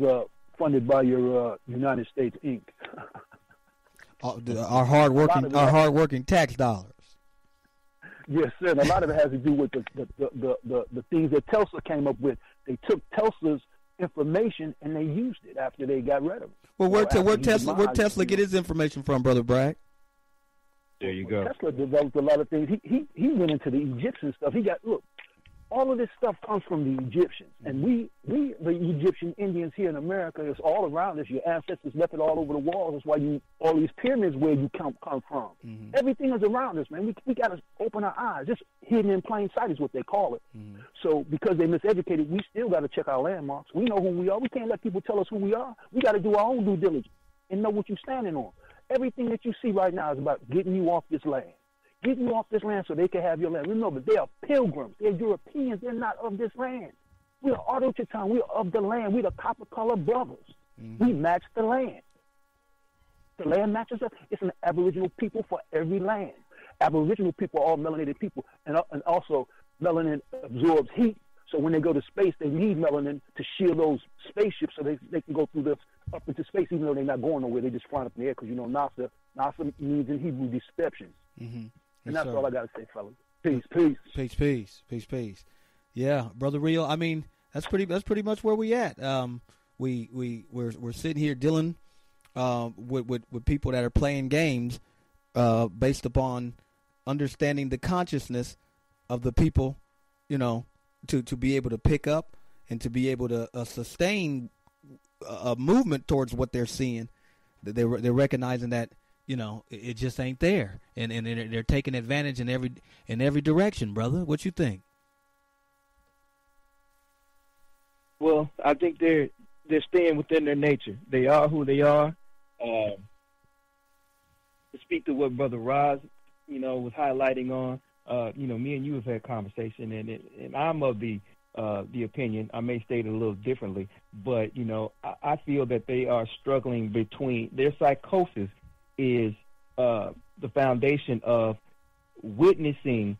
funded by your United States Inc. our hardworking tax dollars. Yes, sir. And a lot of it has to do with the things that Tesla came up with. They took Tesla's information and they used it after they got rid of it. Well, where Tesla get his information from, Brother Bragg? There you go. Tesla developed a lot of things. He went into the Egyptian stuff. All of this stuff comes from the Egyptians, and we the Egyptian Indians here in America is all around us. Your ancestors left it all over the walls. That's why all these pyramids where you come from. Mm-hmm. Everything is around us, man. We got to open our eyes. Just hidden in plain sight is what they call it. Mm-hmm. So because they miseducated, we still got to check our landmarks. We know who we are. We can't let people tell us who we are. We got to do our own due diligence and know what you're standing on. Everything that you see right now is about getting you off this land. Getting you off this land so they can have your land. Remember, they are pilgrims. They're Europeans. They're not of this land. We are Autochton. We are of the land. We are the copper-colored brothers. Mm-hmm. We match the land. The land matches us. It's an aboriginal people for every land. Aboriginal people are all melanated people, and also melanin absorbs heat. So when they go to space, they need melanin to shield those spaceships so they can go through up into space, even though they're not going nowhere. They just flying up in the air because, NASA means in Hebrew deceptions. Mm-hmm. And that's all I got to say, fellas. Peace. Yeah, Brother Real. I mean, that's pretty much where we at. We're sitting here dealing with people that are playing games based upon understanding the consciousness of the people, to be able to pick up and to be able to sustain a movement towards what they're seeing. They're recognizing that. It just ain't there, and they're taking advantage in every direction, brother. What you think? Well, I think they're staying within their nature. They are who they are. To speak to what Brother Roz, was highlighting on, me and you have had conversation, and I'm of the opinion. I may state it a little differently, but I feel that they are struggling between their psychosis. Is the foundation of witnessing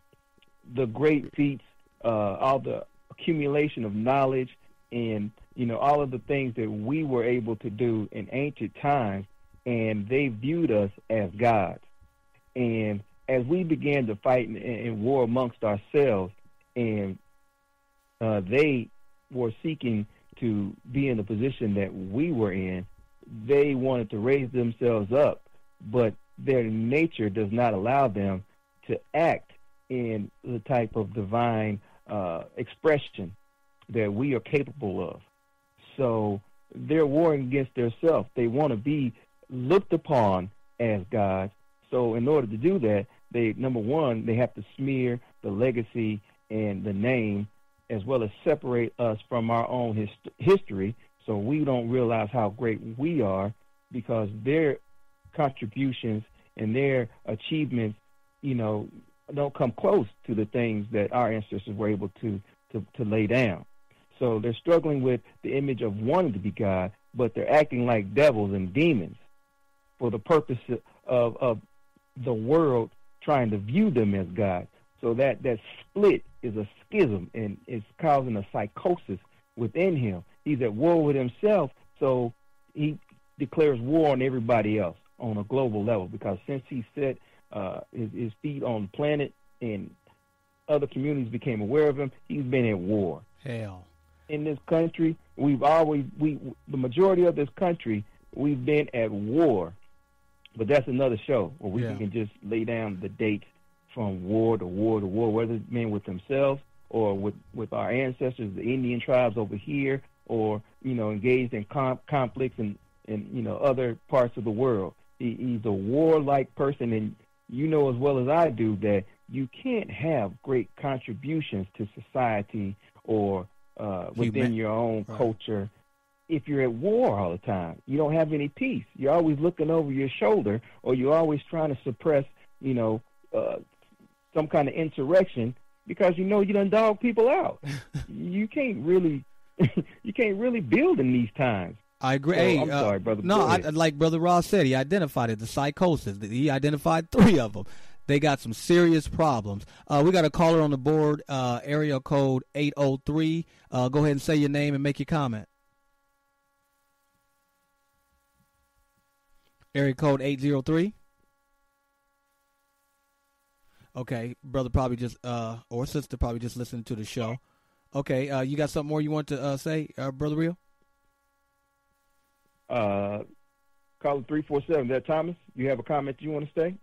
the great feats, all the accumulation of knowledge, and all of the things that we were able to do in ancient times, and they viewed us as gods. And as we began to fight and war amongst ourselves, and they were seeking to be in the position that we were in, they wanted to raise themselves up. But their nature does not allow them to act in the type of divine expression that we are capable of. So they're warring against themselves. They want to be looked upon as gods. So in order to do that, number one, they have to smear the legacy and the name, as well as separate us from our own history, so we don't realize how great we are, because their contributions and their achievements, don't come close to the things that our ancestors were able to lay down. So they're struggling with the image of wanting to be God, but they're acting like devils and demons for the purpose of the world trying to view them as God. So that split is a schism, and it's causing a psychosis within him. He's at war with himself, so he declares war on everybody else on a global level, because since he set his feet on the planet and other communities became aware of him, he's been at war. Hell. In this country, the majority of this country, we've been at war. But that's another show where we can just lay down the dates from war to war to war, whether it's been with themselves or with our ancestors, the Indian tribes over here, or, engaged in conflicts in other parts of the world. He's a warlike person, and as well as I do that you can't have great contributions to society or within your own culture if you're at war all the time. You don't have any peace. You're always looking over your shoulder, or you're always trying to suppress, some kind of insurrection, because you done dog people out. You can't really build in these times. I agree. So, hey, I'm sorry, brother. No, like Brother Ross said, he identified it, the psychosis. He identified 3 of them. They got some serious problems. We got a caller on the board, area code 803. Go ahead and say your name and make your comment. Area code 803. Okay, brother probably just or sister probably just listening to the show. Okay, you got something more you want to say, Brother Rio? Caller 347. That Thomas? You have a comment you want to say?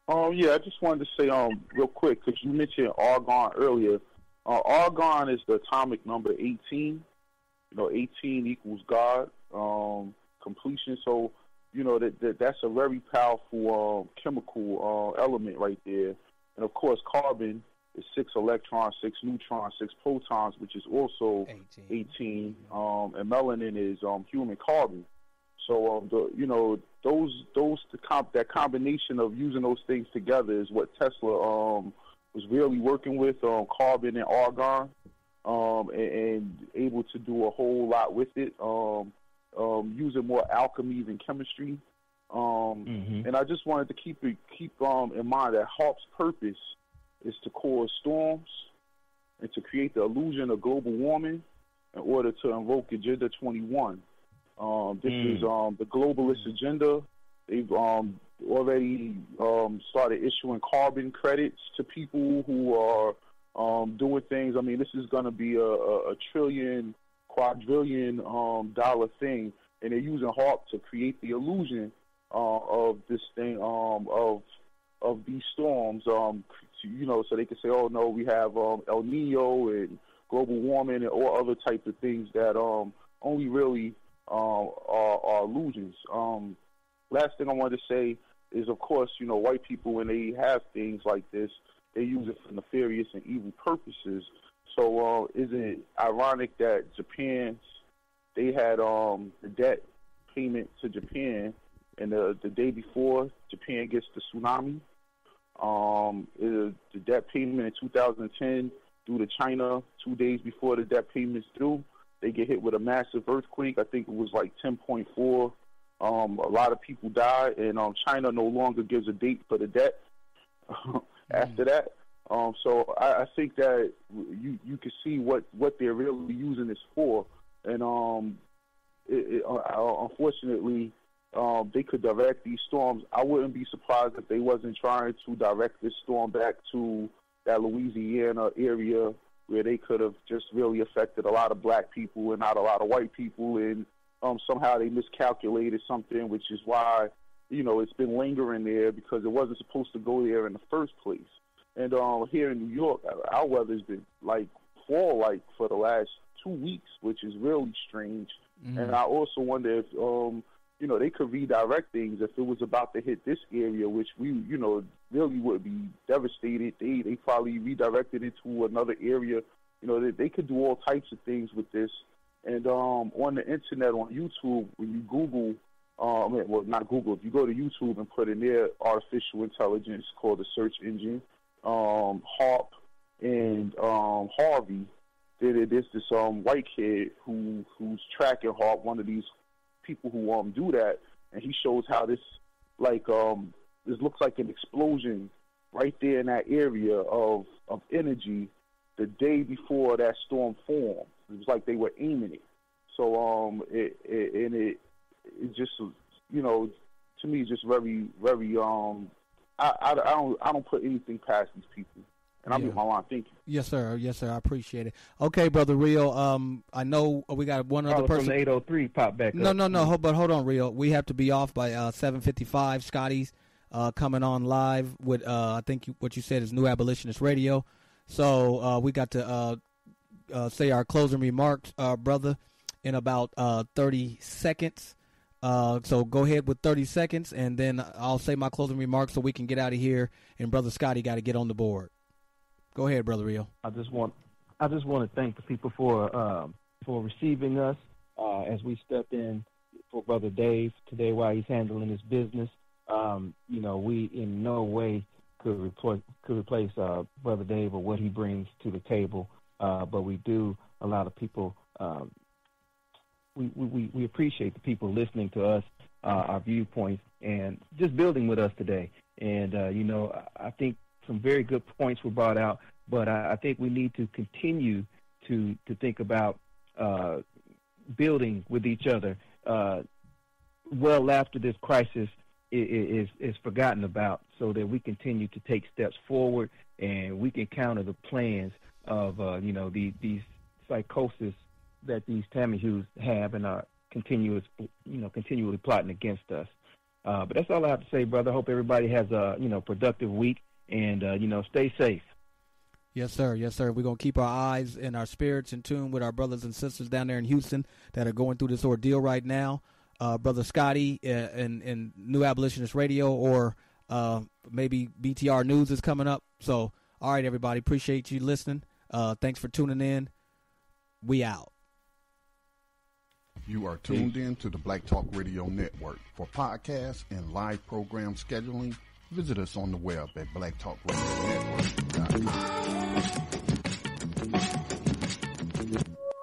Yeah, I just wanted to say real quick, because you mentioned argon earlier. Argon is the atomic number 18. 18 equals God, completion. So, that's a very powerful chemical element right there. And, of course, carbon is 6 electrons, 6 neutrons, 6 protons, which is also 18. And melanin is human carbon. So, that combination of using those things together is what Tesla was really working with, carbon and argon, and able to do a whole lot with it, using more alchemy than chemistry. And I just wanted to keep in mind that HAARP's purpose is to cause storms and to create the illusion of global warming in order to invoke Agenda 21. This is the globalist agenda. They've already started issuing carbon credits to people who are doing things. I mean, this is going to be a trillion, quadrillion dollar thing, and they're using HAARP to create the illusion of this thing, of these storms, so they can say, oh no, we have El Nino and global warming and all other types of things that only really are illusions. Last thing I wanted to say is, of course, white people, when they have things like this, they use it for nefarious and evil purposes. So isn't it ironic that they had the debt payment to Japan, and the day before Japan gets the tsunami, the debt payment in 2010 due to China, 2 days before the debt payment's due, they get hit with a massive earthquake. I think it was like 10.4. A lot of people died, and China no longer gives a date for the debt after that. So I think that you can see what they're really using this for, and unfortunately, they could direct these storms. I wouldn't be surprised if they wasn't trying to direct this storm back to that Louisiana area where they could have just really affected a lot of black people and not a lot of white people, and somehow they miscalculated something, which is why, it's been lingering there, because it wasn't supposed to go there in the first place. And here in New York, our weather's been like fall-like for the last 2 weeks, which is really strange. And I also wonder if, they could redirect things if it was about to hit this area, which we, really would be devastated. They probably redirected it to another area. They could do all types of things with this. And on the internet, on YouTube, when you Google, not Google, if you go to YouTube and put in there artificial intelligence, called the search engine, HAARP and Harvey, there's this white kid who's tracking HAARP, one of these people who do that, and he shows how this this looks like an explosion right there in that area of energy the day before that storm formed. It was like they were aiming it. So it just to me it's just very very I don't put anything past these people. And I'm my line. Thank you. Yes, sir. I appreciate it. Okay, Brother Rio. I know we got one other person. From the 803 pop back up. No. But hold on, Rio. We have to be off by 7:55. Scotty's coming on live with I think what you said is New Abolitionist Radio. So we got to say our closing remarks, brother, in about 30 seconds. So go ahead with 30 seconds, and then I'll say my closing remarks so we can get out of here. And Brother Scotty got to get on the board. Go ahead, Brother Rio. I just want to thank the people for receiving us as we stepped in for Brother Dave today while he's handling his business. We in no way could replace Brother Dave or what he brings to the table, but we do a lot of people. We appreciate the people listening to us, our viewpoints, and just building with us today. And I think some very good points were brought out, but I think we need to continue to think about building with each other. well after this crisis is forgotten about, so that we continue to take steps forward and we can counter the plans of these psychosis that these Tammyhues have and are continually plotting against us. But that's all I have to say, brother. I hope everybody has a productive week and stay safe. Yes, sir. Yes, sir. We're going to keep our eyes and our spirits in tune with our brothers and sisters down there in Houston that are going through this ordeal right now. Brother Scotty in New Abolitionist Radio, or maybe BTR News is coming up. So, all right, everybody. Appreciate you listening. Thanks for tuning in. We out. You are tuned in to the Black Talk Radio Network. For podcasts and live program scheduling, visit us on the web at blacktalkradionetwork.com.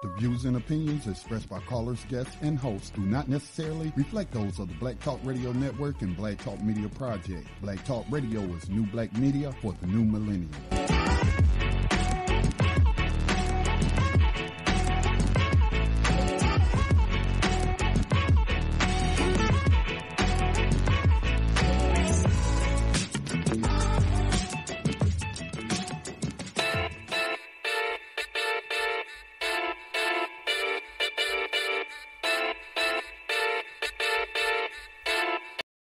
The views and opinions expressed by callers, guests, and hosts do not necessarily reflect those of the Black Talk Radio Network and Black Talk Media Project. Black Talk Radio is new black media for the new millennium.